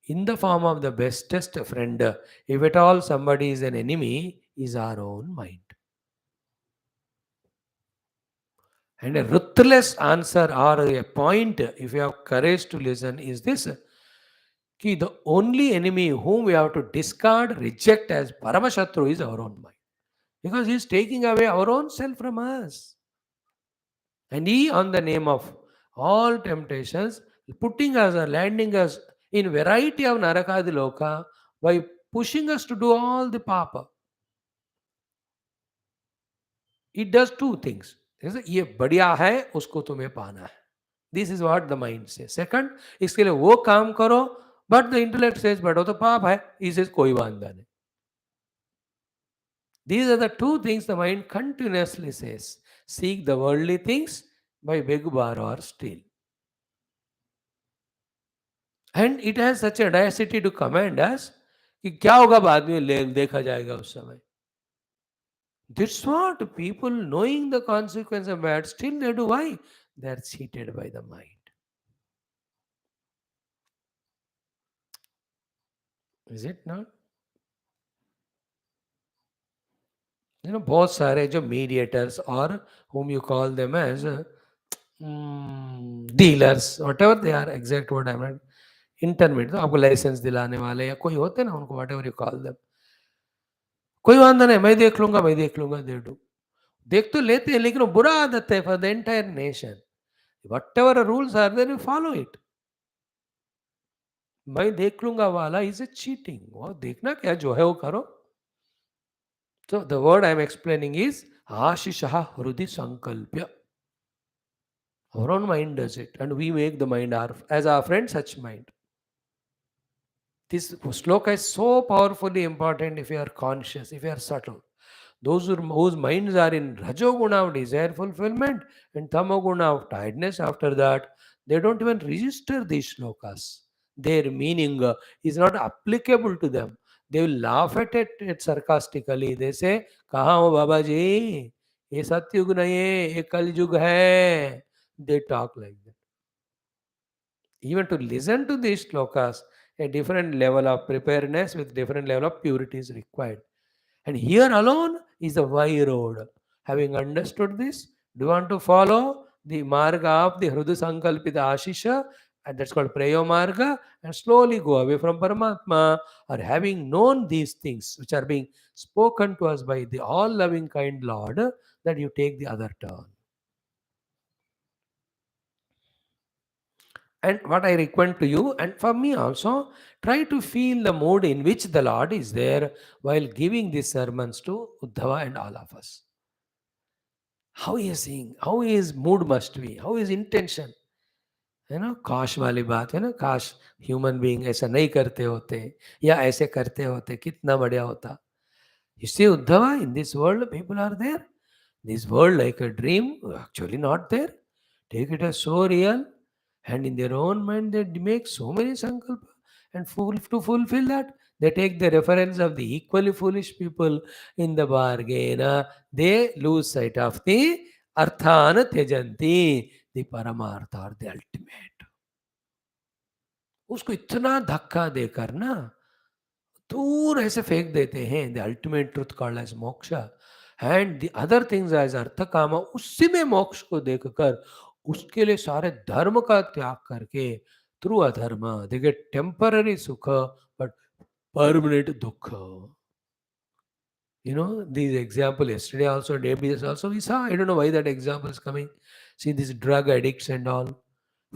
In the form of the bestest friend, if at all somebody is an enemy, is our own mind. And a ruthless answer or a point, if you have courage to listen, is this. कि the only enemy whom we have to discard, reject as Paramashatru is our own mind. Because he is taking away our own self from us. And he, on the name of all temptations, putting us or landing us in variety of Narakadi Loka by pushing us to do all the papa. It does two things. ये बढ़िया है उसको तुम्हें पाना है. This is what the mind says. Second, इसके लिए वो काम करो, but the intellect says बड़ा तो पाप है, he says कोई वांदा नहीं. These are the two things the mind continuously says. Seek the worldly things by beg, borrow or steal. And it has such a audacity to command us कि क्या होगा बाद में देखा जाएगा उस समय. That's what people, knowing the consequence of bad, still they do. Why? They are cheated by the mind. Is it not? बहुत सारे जो मीडिएटर्स और whom you call them as dealers, whatever they are, exact word I'm not, intermediate, तो आपको licence दिलाने वाले या कोई होते हैं ना, उनको whatever you call them, कोई वांदा नहीं, मैं देख लूंगा, दे डू. देख तो लेते हैं, लेकिन वो बुरा आदत है for the entire nation. Whatever rules are there, you follow it. मैं देख लूंगा वाला इज ए चीटिंग. वो देखना क्या, जो है वो करो. So the word I am explaining is Ashishaha Hrudi Sankalpya. Our own mind does it, and we make the mind as our friend such mind. This sloka is so powerfully important if you are conscious, if you are subtle. Those whose minds are in Rajoguna of desire fulfillment and Tamoguna of tiredness after that, they don't even register these slokas. Their meaning is not applicable to them. They will laugh at it sarcastically. They say, "Kahan ho Baba ji? ये सत्युग नहीं है, ये कलयुग है." They talk like that. Even to listen to these slokas, a different level of preparedness with different level of purity is required. And here alone is the Y road. Having understood this, do you want to follow the marga of the Hrudu Sankalpita Ashisha, and that's called Preyo Marga, and slowly go away from Paramatma, or having known these things which are being spoken to us by the all loving kind Lord, that you take the other turn. And what I recommend to you, and for me also, try to feel the mood in which the Lord is there while giving these sermons to Uddhava and all of us. How he is seeing, how his mood must be, how his intention. काश वाली बात है ना, काश human being ऐसा नहीं करते होते या ऐसे करते होते, कितना बढ़िया होता. You see, Uddhava, in this world, people are there. This world like a dream, actually not there. Take it as so real, and in their own mind they make so many sankalpa, and to fulfill that, they take the reference of the equally foolish people in the bargain. They lose sight of the arthana tejanti, the paramartha or the ultimate. उसको इतना धक्का देकर ना दूर ऐसे फेंक देते हैं. The ultimate truth called as moksha and the other things as artha kama. उसी में मोक्ष को देखकर उसके लिए सारे धर्म का त्याग करके थ्रू अधर्म दे गेट टेम्पररी सुख बट परमानेंट दुख. These example yesterday also, day before also we saw. I don't know why that example is coming. See, these drug addicts and all.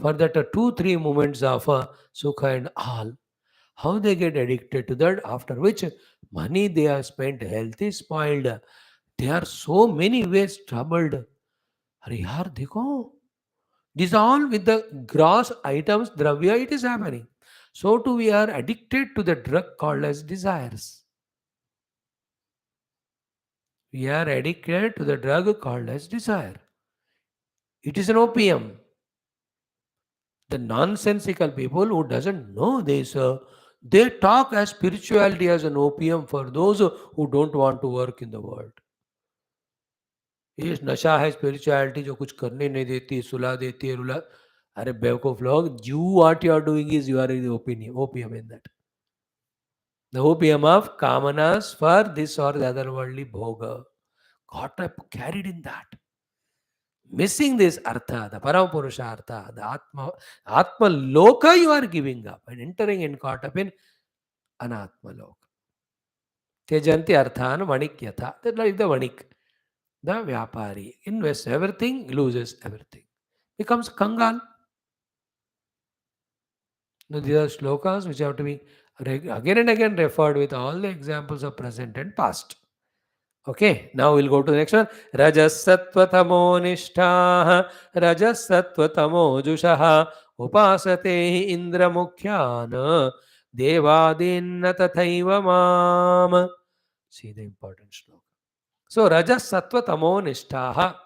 For that 2-3 moments of sukha and all, how they get addicted to that, after which money they have spent, health is spoiled, they are so many ways troubled. Are yaar dekho, these all with the gross items, dravya, it is happening. So too we are addicted to the drug called as desires. We are addicted to the drug called as desire. It is an opium. The nonsensical people who doesn't know this, they talk as spirituality as an opium for those who don't want to work in the world. ये नशा है spirituality, जो कुछ करने नहीं देती, सुला देती है, रुला. अरे बेवकूफ लोग, you what you are doing is you are in the opium in that. The opium of kamanas for this or the other worldly bhoga. Got carried in that. Missing this artha, the Paramapurusha artha, the Atma Loka you are giving up and entering and caught up in Anatma Loka. Tejanti arthan manikyatha. That's like the manik. The Vyapari invests everything, loses everything. Becomes Kangal. Now, these are slokas which have to be again and again referred with all the examples of present and past. Okay, now we'll go to the next one. Rajasattvatamo nishtha, rajasattvatamo jushaha, upasate indra mukhyana, devadinna tathaiva mam. See the important sloka. So, rajasattvatamo nishtha.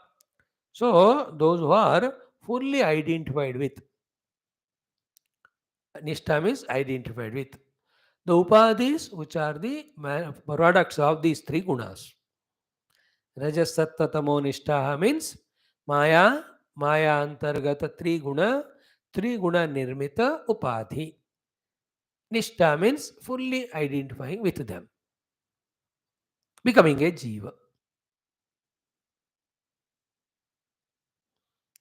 So, those who are fully identified with, nishtha means identified with, the upadhis which are the products of these three gunas. Rajas sattva tamo nishtaha means Maya, Maya antargata triguna nirmita upadhi. Nishtha means fully identifying with them, becoming a jiva.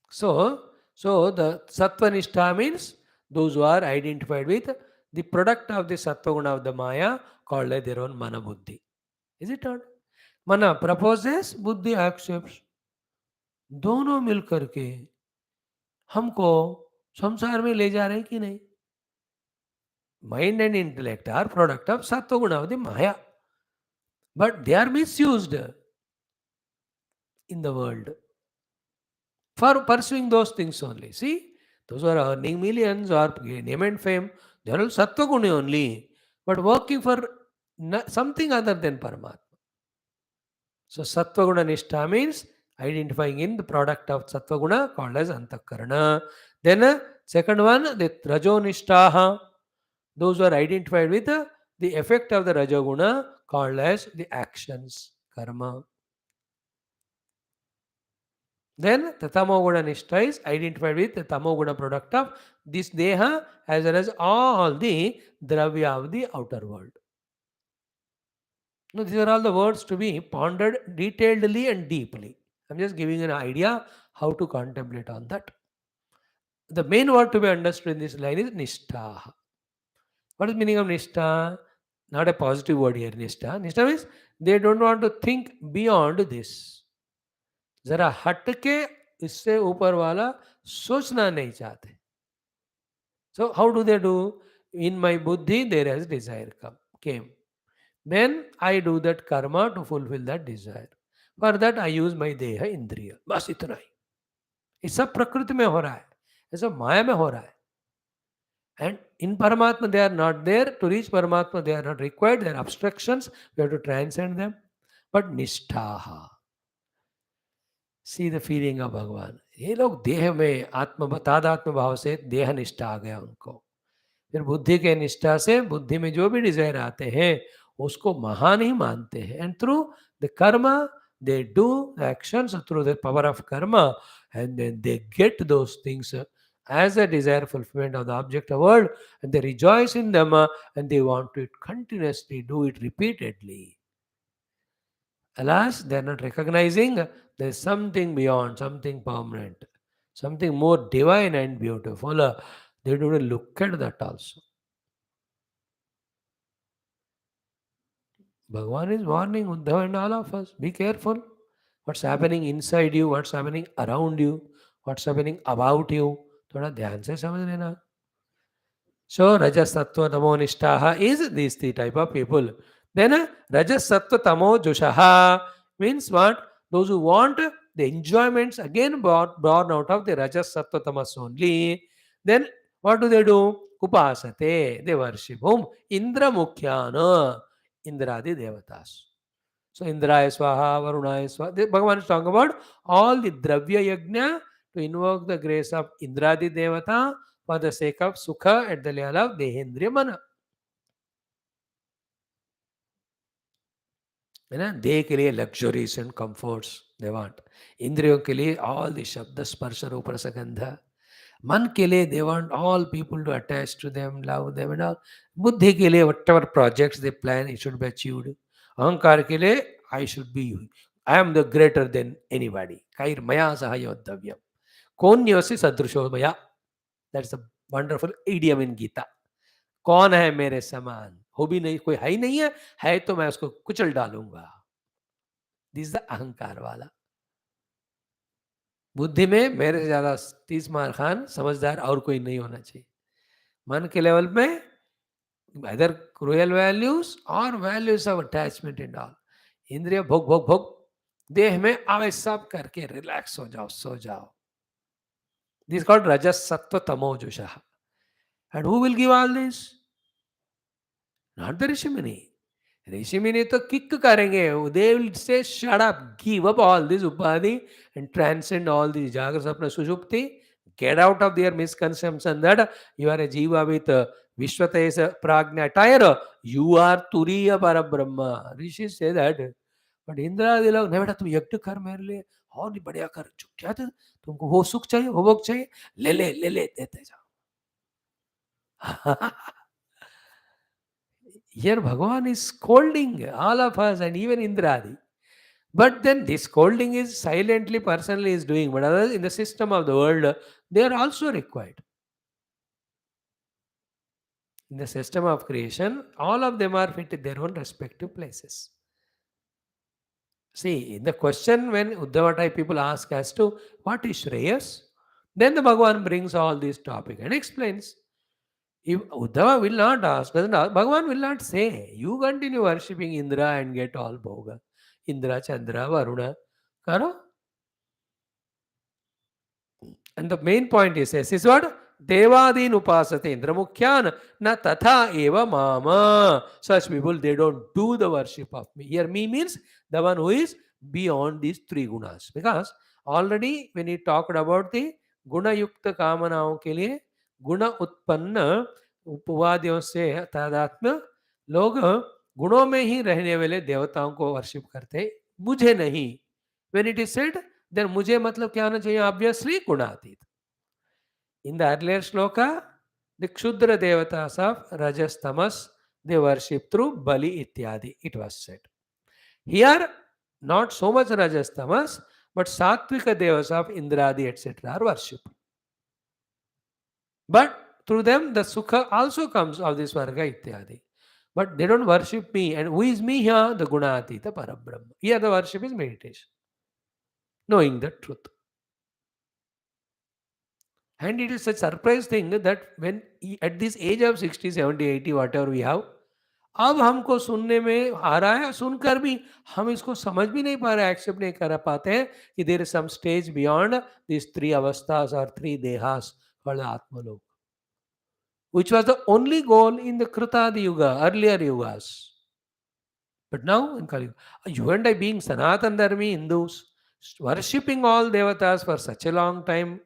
So the sattva nishtha means those who are identified with the product of the sattva guna of the Maya called their own mana buddhi. Is it not? Mana proposes, buddhi accepts. दोनों मिलकर के हमको संसार में ले जा रहे हैं कि नहीं? Mind and intellect are product of sattva guna of the Maya, but they are misused in the world for pursuing those things only. See, those who are earning millions or name and fame, they are all sattva guna only, but working for something other than Paramatma. So sattva guna nishtha means identifying in the product of sattva guna called as antakarana. Then second one, the rajo nishtaha, those who are identified with the effect of the rajoguna called as the actions, karma. Then the tamoguna nishtha is identified with the tamoguna product of this deha as well as all the dravya of the outer world. Now, these are all the words to be pondered detailedly and deeply. I'm just giving an idea how to contemplate on that. The main word to be understood in this line is nishtha. What is the meaning of nishtha? Not a positive word here, nishtha. Nishtha means they don't want to think beyond this. जरा हट के इससे ऊपर वाला सोचना नहीं चाहते. So how do they do? In my buddhi there has desire came. Then I do that karma to fulfill that desire. For that I use my deha indriya. बस इतना ही. ये सब प्रकृति में हो रहा है, ये सब माया में हो रहा है. And in Paramatma, they are not there. To reach Paramatma, they are not required. They are obstructions. We have to transcend them. But Nishthaha. See the feeling of Bhagavan. ये लोग देह में आत्म तादात्म भाव से देह निष्ठा आ गया उनको. फिर बुद्धि के निष्ठा से बुद्धि में जो भी डिजायर आते हैं उसको महान ही मानते हैं. And through the karma, they do the actions through the power of karma, and then they get those things as a desire fulfillment of the object of world, and they rejoice in them, and they want to continuously do it repeatedly. Alas, they are not recognizing there is something beyond, something permanent, something more divine and beautiful. They don't look at that also. Bhagavan is warning Uddhava and all of us. Be careful. What's happening inside you, what's happening around you, what's happening about you. थोड़ा ध्यान से समझ लेना. So Rajas Sattva Tamo Nishtaha is these three type of people. Then Rajas Sattva Tamo Jushaha means what? Those who want the enjoyments again born out of the Rajas Sattva Tamas only. Then what do? Upasate. They worship whom? Indra Mukhyana. Indradi Devatas. So Indraya Swaha, Varunaya Swaha. Bhagavan is talking about all the Dravya Yajna to invoke the grace of Indradi Devata for the sake of Sukha at the level of Dehendriya Mana. है ना, देह के लिए luxuries and comforts they want. इंद्रियों के लिए all the शब्द स्पर्श रूप रसगंध. मन के लिए they want all people to attach to them, love them and all. बुद्धि के लिए whatever projects they plan it should be achieved. अहंकार के लिए I should be I am the greater than anybody. Kairmaya saha yoddhavyam. Konyosi sadrusho maya. That's a wonderful idiom in Gita. कौन है मेरे समान? हो भी नहीं, कोई है ही नहीं है तो मैं उसको कुचल डालूंगा. दिस इज द अहंकार वाला. बुद्धि में मेरे से ज्यादा 30 मार खान समझदार और कोई नहीं होना चाहिए. मन के लेवल में either cruel values or values of attachment and all. इंद्रिय भोग भोग भोग देह में आवे सब करके रिलैक्स हो जाओ, सो जाओ. दिस कॉल्ड रजस सत्व तमो जुषः. And who will give all this? Not the Rishimuni. Rishimuni तो किक करेंगे. They will say, shut up, give up all this upadhi and transcend all these jagra sapna sushupti. Get out of their misconception that you are a jiva with Vishwatesa prajna attire. You are Turiya Parabrahma. Rishi say that. But Indra दे लोग नहीं बेटा तुम यज्ञ कर मेरे लिए और नहीं बढ़िया कर. क्या तुमको वो सुख चाहिए, वो भोग चाहिए, ले ले देते जाओ. Here Bhagavan is scolding all of us and even Indradi. But then this scolding is silently, personally is doing. But others in the system of the world, they are also required. In the system of creation, all of them are fit in their own respective places. See, in the question when Uddhava type people ask as to what is Shreyas, then the Bhagavan brings all these topic and explains. If Uddhava will not ask, doesn't ask, Bhagavan will not say, you continue worshipping Indra and get all bhoga. Indra, Chandra, Varuna. Karo? And the main point he says is what? Devadin upasate Indra Mukhyan na tatha eva mama. Such people, they don't do the worship of me. Here me means the one who is beyond these three gunas. Because already when he talked about the guna yukta kamanaon ke liye गुण उत्पन्न उपवादियों से तादात्म्य लोग गुणों में ही रहने वाले देवताओं को वर्शिप करते, मुझे नहीं. When it is said, then मुझे मतलब क्या होना चाहिए? Obviously गुणातीत. In the earlier shloka, the Kshudra devatas of Rajas Tamas, they worship through Bali ityadi, it was said. Here, not so much Rajas Tamas, but Sattvika devas of Indradi etc. are worshipped. But through them, the Sukha also comes of this Varga ityadi. But they don't worship me. And who is me here? The Gunatita Parabrahma. Here the worship is meditation. Knowing the truth. And it is such a surprise thing that when at this age of 60, 70, 80, whatever we have, अब हमको सुनने में आ रहा है, सुनकर भी हम इसको समझ भी नहीं पा रहे, एक्सेप्ट नहीं कर पाते हैं कि there is some stage beyond this three avasthas और three dehas called Atmalok, which was the only goal in the Krutadi Yuga, earlier Yugas. But now in Kali Yuga, you and I being Sanatan Dharmi Hindus, worshipping all devatas for such a long time,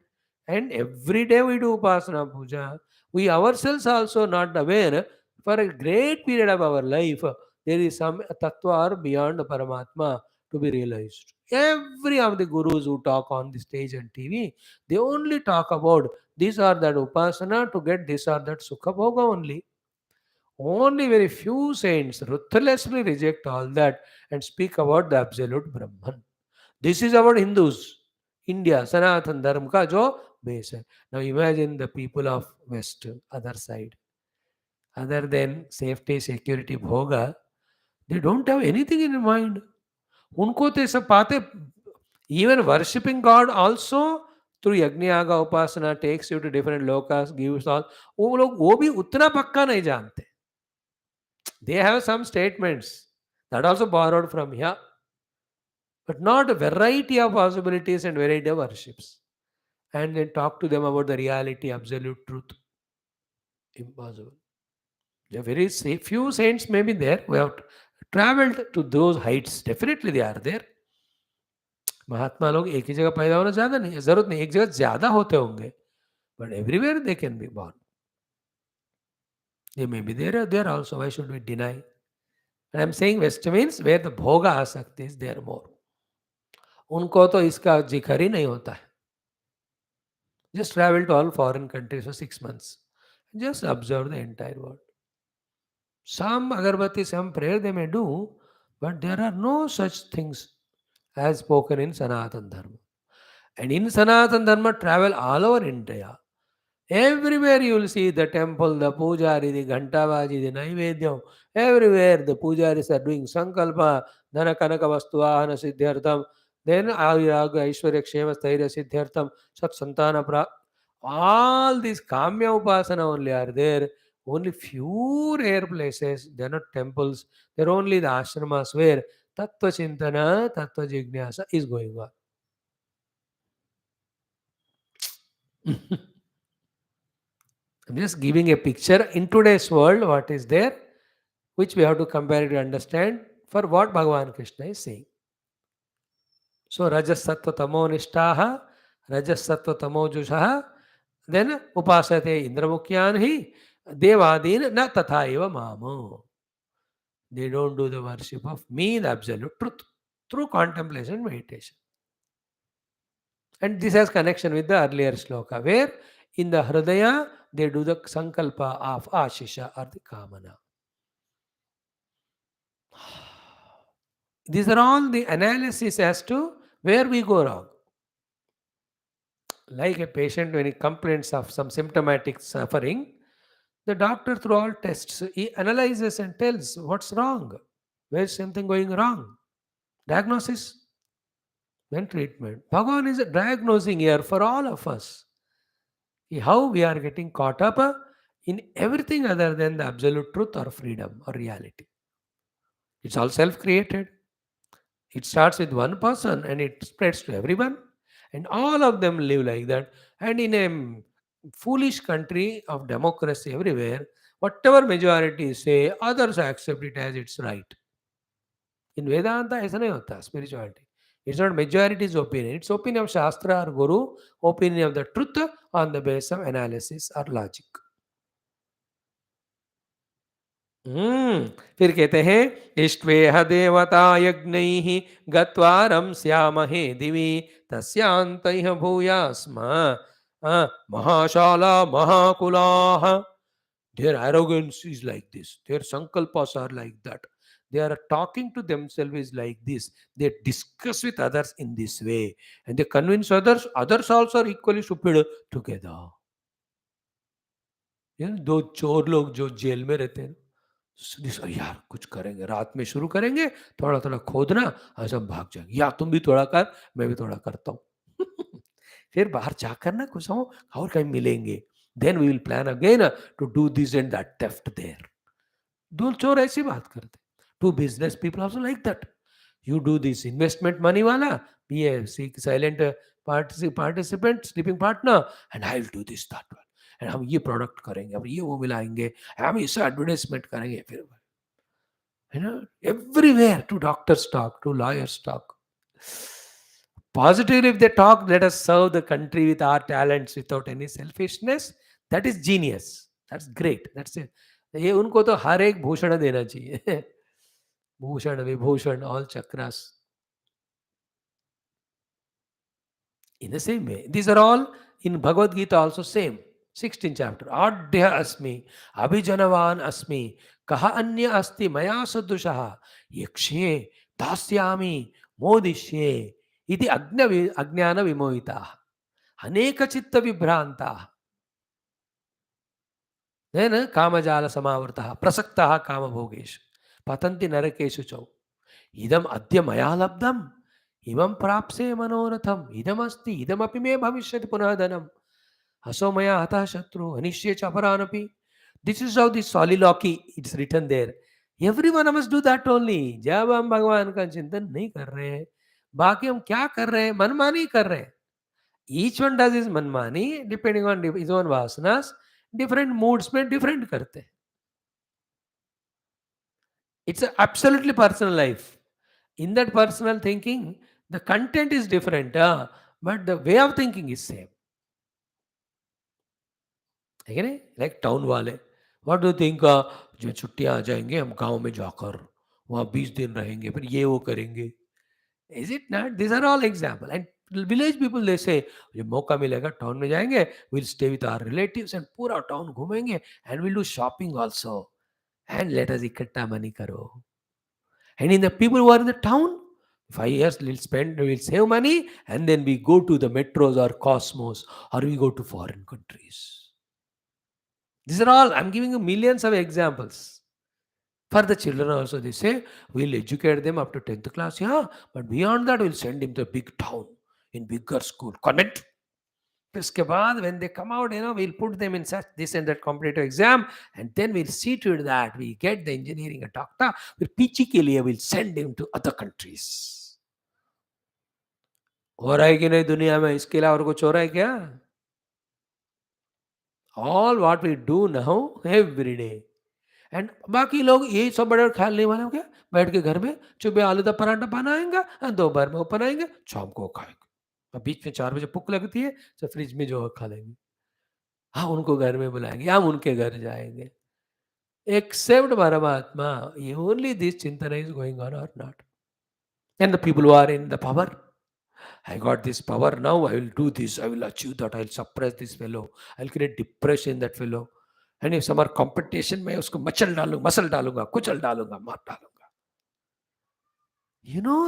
and every day we do Upasana Puja, we ourselves also not aware, for a great period of our life, there is some tattva or beyond Paramatma to be realized. Every of the gurus who talk on the stage and TV, they only talk about this or that Upasana to get this or that Sukha Bhoga only. Only very few saints ruthlessly reject all that and speak about the absolute Brahman. This is about Hindus. India, Sanatan Dharma ka jo base hai. Now imagine the people of West, other side. Other than safety, security, bhoga, they don't have anything in mind. उनको तो सब बातें, even worshipping God also through यज्ञ यागा उपासना takes you to different lokas, gives all, वो लोग वो भी उतना पक्का नहीं जानते. They have some statements that also borrowed from here, but not a variety of possibilities and variety of worships. And then talk to them about the reality, absolute truth. Impossible. There are very few saints may be there who have traveled to those heights. Definitely they are there. महात्मा लोग एक ही जगह पैदा होना ज्यादा नहीं, जरूरत नहीं, एक जगह ज्यादा होते होंगे, but everywhere they can be born. They may be there also. Why should we deny? And I'm saying West means where the bhoga asakti is there more. उनको तो इसका जिक्र ही नहीं होता है. Just travel to all foreign countries for 6 months. Just observe the entire world. Some agarbatti, some prayer they may do, but there are no such things as spoken in Sanatan Dharma. And in Sanatan Dharma, travel all over India. Everywhere you will see the temple, the pujari, the ghantavaji, the naivedyam. Everywhere the pujaris are doing sankalpa, dhana kanaka vastu ahana siddhyartham. Then ayuraga aishwarya kshema stairya siddhyartham, sat santana pra. All these kamya upasana only are there. Only few rare places. They are not temples. They are only the ashramas where tattva chintana, tattva jignasa is going on. I'm just giving a picture in today's world what is there, which we have to compare it to understand for what Bhagavan Krishna is saying. So Rajas Sattva Tamo Nishtaha, Rajas Sattva Tamo Jushaha, then Upasate Indramukyan hi, Devadin na tatha eva mamo. They don't do the worship of me, the absolute truth, through contemplation and meditation. And this has connection with the earlier sloka, where in the Hridaya they do the sankalpa of Ashisha or the Kamana. These are all the analysis as to where we go wrong. Like a patient when he complains of some symptomatic suffering, the doctor through all tests, he analyzes and tells what's wrong, where's something going wrong. Diagnosis, then treatment. Bhagavan is diagnosing here for all of us. How we are getting caught up in everything other than the absolute truth or freedom or reality. It's all self-created. It starts with one person and it spreads to everyone, and all of them live like that. And in a foolish country of democracy everywhere, whatever majority say, others accept it as its right. In Vedanta, ऐसा नहीं होता spirituality. It's not majority's opinion. It's opinion of Shastra or Guru, opinion of the truth on the basis of analysis or logic. फिर कहते हैं इष्ट्वेह देवता यज्ञैः गत्वा रंस्यामहे दिवि तस्यान्तैः भूयास्म महाशाला महाकुलाः. Their arrogance is like this. Their sankalpas are like that. They are talking to themselves is like this. They discuss with others in this way. And they convince others. Others also are equally stupid together. दो चोर लोग जो jail में रहते हैं, यार कुछ करेंगे, रात में शुरू करेंगे, थोड़ा थोड़ा खोदना और सब भाग जाएंगे, या तुम भी थोड़ा कर, मैं भी थोड़ा करता हूँ. फिर बाहर जाकर ना कुछ हो और कहीं मिलेंगे, then we will plan again to do this and that theft there. दो चोर ऐसी बात करते. Two business people also like that. You do this investment money वाला, be a silent participant sleeping partner, and I will do this that one, एंड हम ये product करेंगे, अब ये वो मिलाएंगे, हम इससे एडवर्टाइजमेंट करेंगे. फिर everywhere to doctors talk, to lawyers talk. Positively, if they talk, let us serve the country with our talents without any selfishness. That is genius. That's great. That's it. ये उनको तो हर एक भूषण देना चाहिए. Bhushan Vibhushan, all chakras. In the same way, these are all in Bhagavad Gita also same. 16th chapter. Adhya asmi, abhijanavan asmi, kaha anya asti maya sadushaha, yakshe, dasyami, modishye, iti ajnana vimohita, aneka chitta vibhranta. Then kamajala samavartaha, prasaktaha kama bhogeshu, patanti narakeshu chau. Idam adya maya labdam, imam prapse manoratham, idam asti, idam api me bhavishyati punadhanam. Asomaya hata shatru, anishye chaparanapi. This is how the soliloquy, it's written there. Every one of us do that only. जब हम भगवान का चिंतन नहीं कर रहे हैं, बाकी हम क्या कर रहे हैं, मनमानी कर रहे हैं. Each one does his मनमानी, depending on his own vasanas, different moods में different करते हैं. It's a absolutely personal life. In that personal thinking, the content is different, but the way of thinking is same. ठीक है ना, like town वाले, what do think, जो छुट्टियां आ जाएंगे हम गांव में जाकर वहाँ 20 दिन रहेंगे, फिर ये वो करेंगे. Is it not? This are all example. And village people they say जो मौका मिलेगा टाउन में जाएंगे, will stay with our relatives and पूरा टाउन घूमेंगे, and will do shopping also, and let us इकट्ठा मनी करो. And in the people who are in the town, 5 years we'll save money, and then we go to the metros or cosmos, or we go to foreign countries. These are all, I'm giving you millions of examples. For the children also, they say, we'll educate them up to 10th class, yeah, but beyond that, we'll send him to a big town, in bigger school, convent. Uske baad, when they come out, we'll put them in such this and that competitive exam, and then we'll see to it that we get the engineering a doctor. फिर पीछे के लिए we'll send him to other countries. हो रहा है कि नहीं दुनिया में? इसके अलावा और कुछ हो रहा है क्या? All what we do now, every day. And बाकी लोग यही सब बड़े ख्याल नहीं वाले क्या, बैठ के घर में सुबह आलू का पराठा बनाएंगे, दोपहर में वो बनाएंगे, शाम को खाएंगे, अब बीच में 4 बजे भूख लगती है तो फ्रिज में जो खा लेंगे. हाँ, उनको घर में बुलाएंगे, हम उनके घर जाएंगे. Except Paramatma, only this Chintana is going on or not. And the people who are in the power, I got this power now, I will do this, I will achieve that, I will suppress this fellow, I will create depression in that fellow. And if some are competition, मैं उसको muscle डालूंगा, कुचल डालूंगा, मार डालूंगा.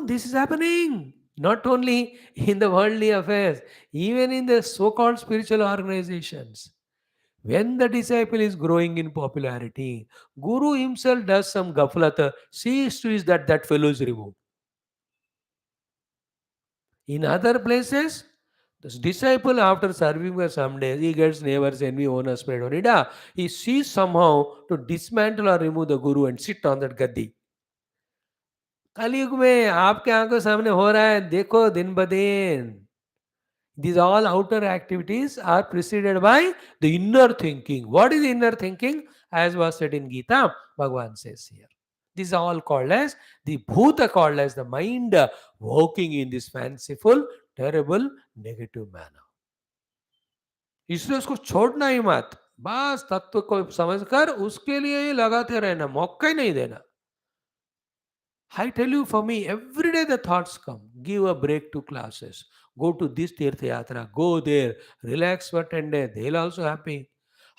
This is happening. Not only in the worldly affairs, even in the so-called spiritual organizations. When the disciple is growing in popularity, Guru himself does some gaflat, sees to it that fellow is removed. In other places, the disciple, after serving for some days, he gets neighbors, envy, owners, spread on it. He sees somehow to dismantle or remove the Guru and sit on that gaddi. कलयुग में आपके आंखों सामने हो रहा है, देखो दिन ब दिन. These all outer activities are preceded by the inner thinking. What is inner thinking? As was said in Gita, Bhagavan says here. These are all called as the bhuta, called as the mind working in this fanciful, terrible, negative manner. इसलिए उसको छोड़ना ही मत, बस तत्व को समझकर उसके लिए ही लगाते रहना, मौका ही नहीं देना. I tell you, for me, every day the thoughts come. Give a break to classes. Go to this Tirtha Yatra. Go there. Relax for 10 days. They'll also happy.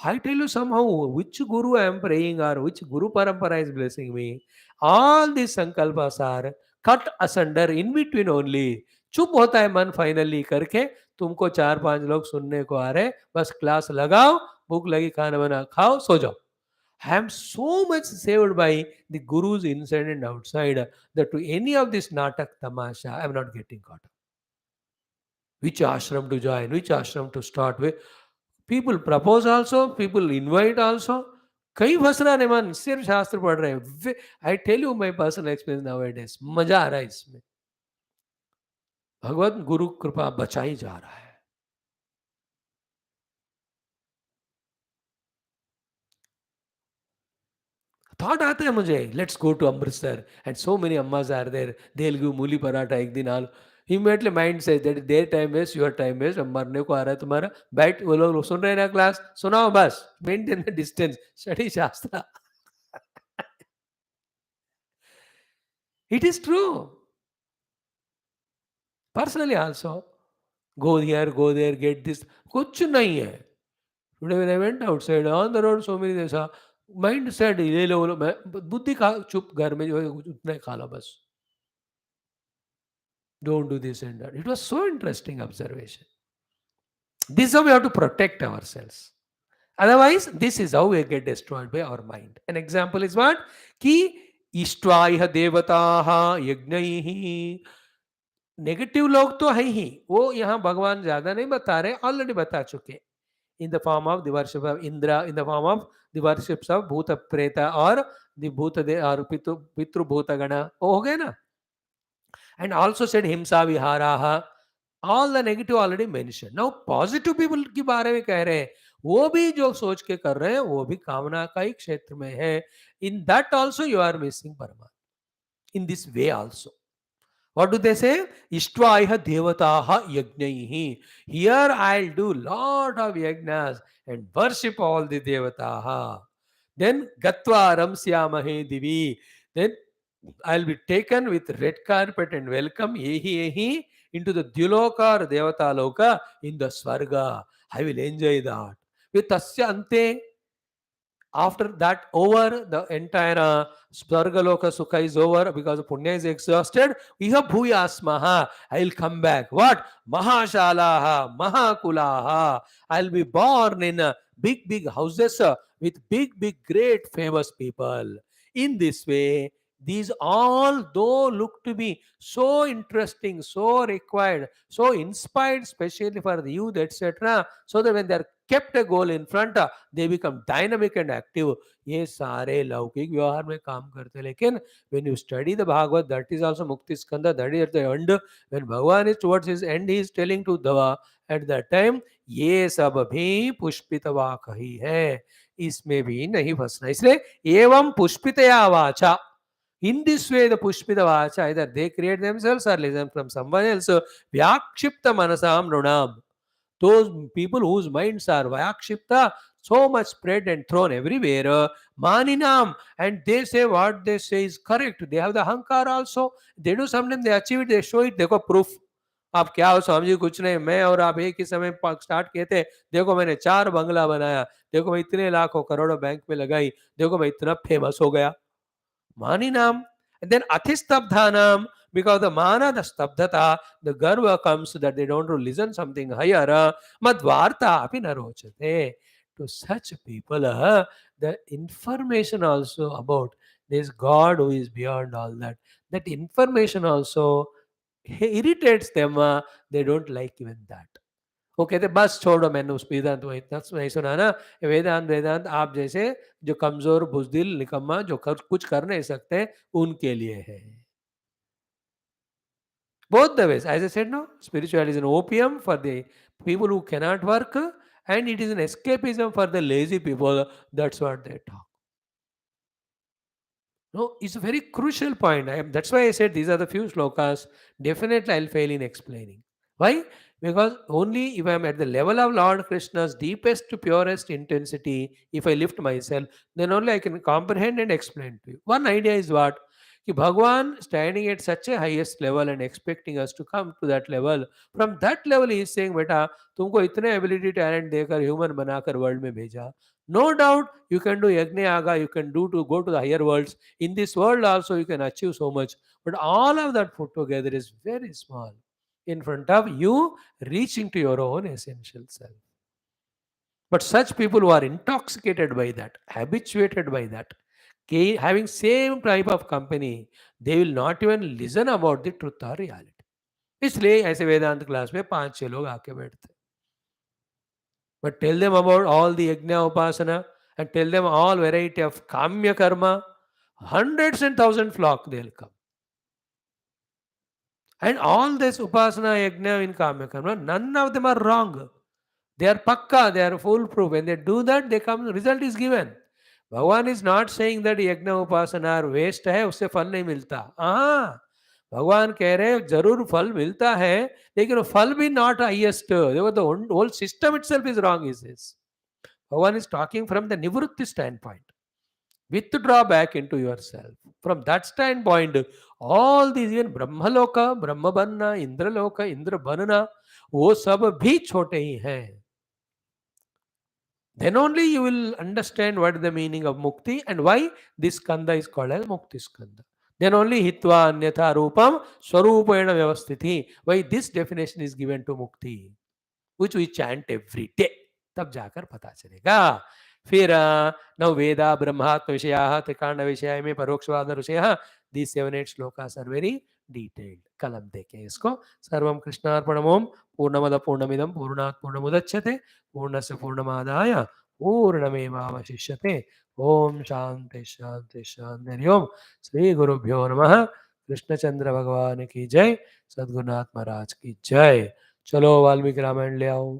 I tell you somehow which Guru I am praying or which Guru Parampara is blessing me. All these sankalpas are cut asunder in between only. चुप होता है मन finally करके, तुमको 4-5 लोग सुनने को आ रहे, बस क्लास लगाओ, भूख लगी खाना बना खाओ, सो जाओ. I am so much saved by the Gurus inside and outside that to any of this natak tamasha, I am not getting caught up. Which ashram to join, which ashram to start with. People propose also, people invite also. कहीं फंस रहा नहीं मन, सिर्फ शास्त्र पढ़ रहे हैं. I tell you my personal experience nowadays. मजा आ रहा है इसमें. भगवत गुरु कृपा बचा ही जा रहा है. थॉट आता है मुझे, let's go to Amritsar and so many ammas are there, they will give mooli paratha एक दिन आल. इमीडिएटली माइंड से that their time waste, your time waste, अब मरने को आ रहा है तुम्हारा, बैठ, वो लोग सुन रहे हैं ना क्लास, सुनाओ बस, maintain the distance, study shastra. It is true. Personally also go here go there, get this, कुछ नहीं है. Today when I went outside on the road, so many जैसा माइंड सेट, ले लो बुद्धि का, चुप घर में जो है उतना ही खा लो बस. Don't do this and that. It was so interesting observation. This is how we have to protect ourselves. Otherwise, this is how we get destroyed by our mind. An example is what? Ki इष्ट्वाइह देवताः यज्ञैः. Negative लोग तो है ही, वो यहाँ भगवान ज्यादा नहीं बता रहे, ऑलरेडी बता चुके. In the form of the worship of Indra, in the form of the worships of Bhuta Preta or the Bhuta or Pitru Bhuta Gana. हो गए ना. And also said Himsa Viharaha. All the negative already mentioned. Now positive people के बारे में कह रहे हैं, वो भी जो सोच के कर रहे हैं वो भी कामना का ही क्षेत्र में है. In that also you are missing Paramatma. In this way also. What do they say? Ishtvaiha devataha yajnaihi. Here I'll do lot of yajnas and worship all the devataha. Then gatva ramsyamahe divi. Then I'll be taken with red carpet and welcome yehi into the Dyuloka or Devata Loka in the Swarga. I will enjoy that. With tasya ante, After that over, the entire Svargaloka Sukha is over because Punya is exhausted. We have Bhuyas Maha. I'll come back. What? Mahashalaha, Mahakulaha. I'll be born in big, big houses with big, big, great, famous people. In this way, these all, though look to be so interesting, so required, so inspired, especially for the youth, etc., so that when they are kept a goal in front, they become dynamic and active. ये सारे लौकिक व्यवहार में काम करते हैं, लेकिन when you study the Bhagavad, that is also Mukti Skandha, that is at the end, when Bhagavan is towards his end, he is telling to Uddhava at that time, ये सब भी पुष्पितवा कही है, इसमें भी नहीं फंसना. इसलिए एवं पुष्पितया वाचा. In this way, the Pushpita Vacha, either they create themselves or listen from someone else. Vyakshipta Manasam Nunam. Those people whose minds are Vyakshipta, so much spread and thrown everywhere. Maninam. And they say what they say is correct. They have the Hankar also. They do sometimes, they achieve it, they show it, देखो proof. आप क्या हो स्वामी जी, कुछ नहीं, मैं और आप एक ही समय स्टार्ट किए थे, देखो मैंने 4 बंगला बनाया, देखो मैं इतने लाखों करोड़ों बैंक में लगाई, देखो मैं इतना फेमस हो गया. Maninam. And then Athistabdhanam, because the mana, the stabdhata, the garva comes that they don't listen something higher. Madvarta api narochate. To such people, the information also about this God who is beyond all that, that information also irritates them. They don't like even that. वो कहते बस छोड़ो, मैंने उस वेदांत को इतना नहीं सुना ना. वेदांत वेदांत आप जैसे जो कमजोर बुजदिल निकम्मा जो कुछ कर नहीं सकते उनके लिए है. Both the ways, as I said, no, spirituality is an opium for the people who cannot work, and it is an escapism for the lazy people. That's what they talk. No, it's a very crucial point. That's why I said these are the few slokas. Definitely, I'll fail in explaining. Why? Because only if I'm at the level of Lord Krishna's deepest, purest intensity, if I lift myself, then only I can comprehend and explain to you. One idea is what? Ki Bhagwan standing at such a highest level and expecting us to come to that level. From that level, he is saying, "Beta, तुमको इतने ability, talent देकर human बनाकर world में भेजा." No doubt, you can do yajna yaga, you can do to go to the higher worlds. In this world also, you can achieve so much. But all of that put together is very small in front of you reaching to your own essential self. But such people who are intoxicated by that, habituated by that, having same type of company, they will not even listen about the truth or reality. इसलिए ऐसे वेदांत class में 5-6 लोग आके बैठते हैं. But tell them about all the yajna upasana and tell them all variety of kamya karma, hundreds and thousands flock they'll come. And all this upasana yajna in kamya karma, none of them are wrong. They are pakka, they are foolproof. When they do that, they come, result is given. Bhagavan is not saying that yajna upasana are waste है, उससे फल नहीं मिलता. हाँ, भगवान कह रहे हैं जरूर फल मिलता है, लेकिन फल भी not highest. The whole system itself is wrong, he says. Bhagavan is talking from the nivrutti standpoint. Withdraw back into yourself. From that standpoint, all these even Brahmaloka, Brahmabanna, Indraloka, Indrabanana, वो सब भी छोटे ही हैं. Then only you will understand what is the meaning of mukti and why this skandha is called as mukti skandha. Then only hitva anyatha rupam swarupena vyavastiti. Why this definition is given to mukti, which we chant every day. तब जाकर पता चलेगा. फिर नव वेदा ब्रह्मात्म विषया त्रिकांड विषय में परोक्षवाद ऋषय. These 7-8 shlokas are very detailed. कल हम देखें इसको. सर्वं कृष्णार्पणम्. पूर्णमद पूर्णमिदं पूर्णात् पूर्णमुदच्यते पूर्णस्य पूर्णमादाय पूर्णमेवावशिष्यते. ओम शांति शांति शांति. हरि ओम. श्री गुरुभ्यो नमः. कृष्णचंद्र भगवान की जय. सद्गुरुनाथ महाराज की जय. चलो वाल्मीकि रामायण ले आओ.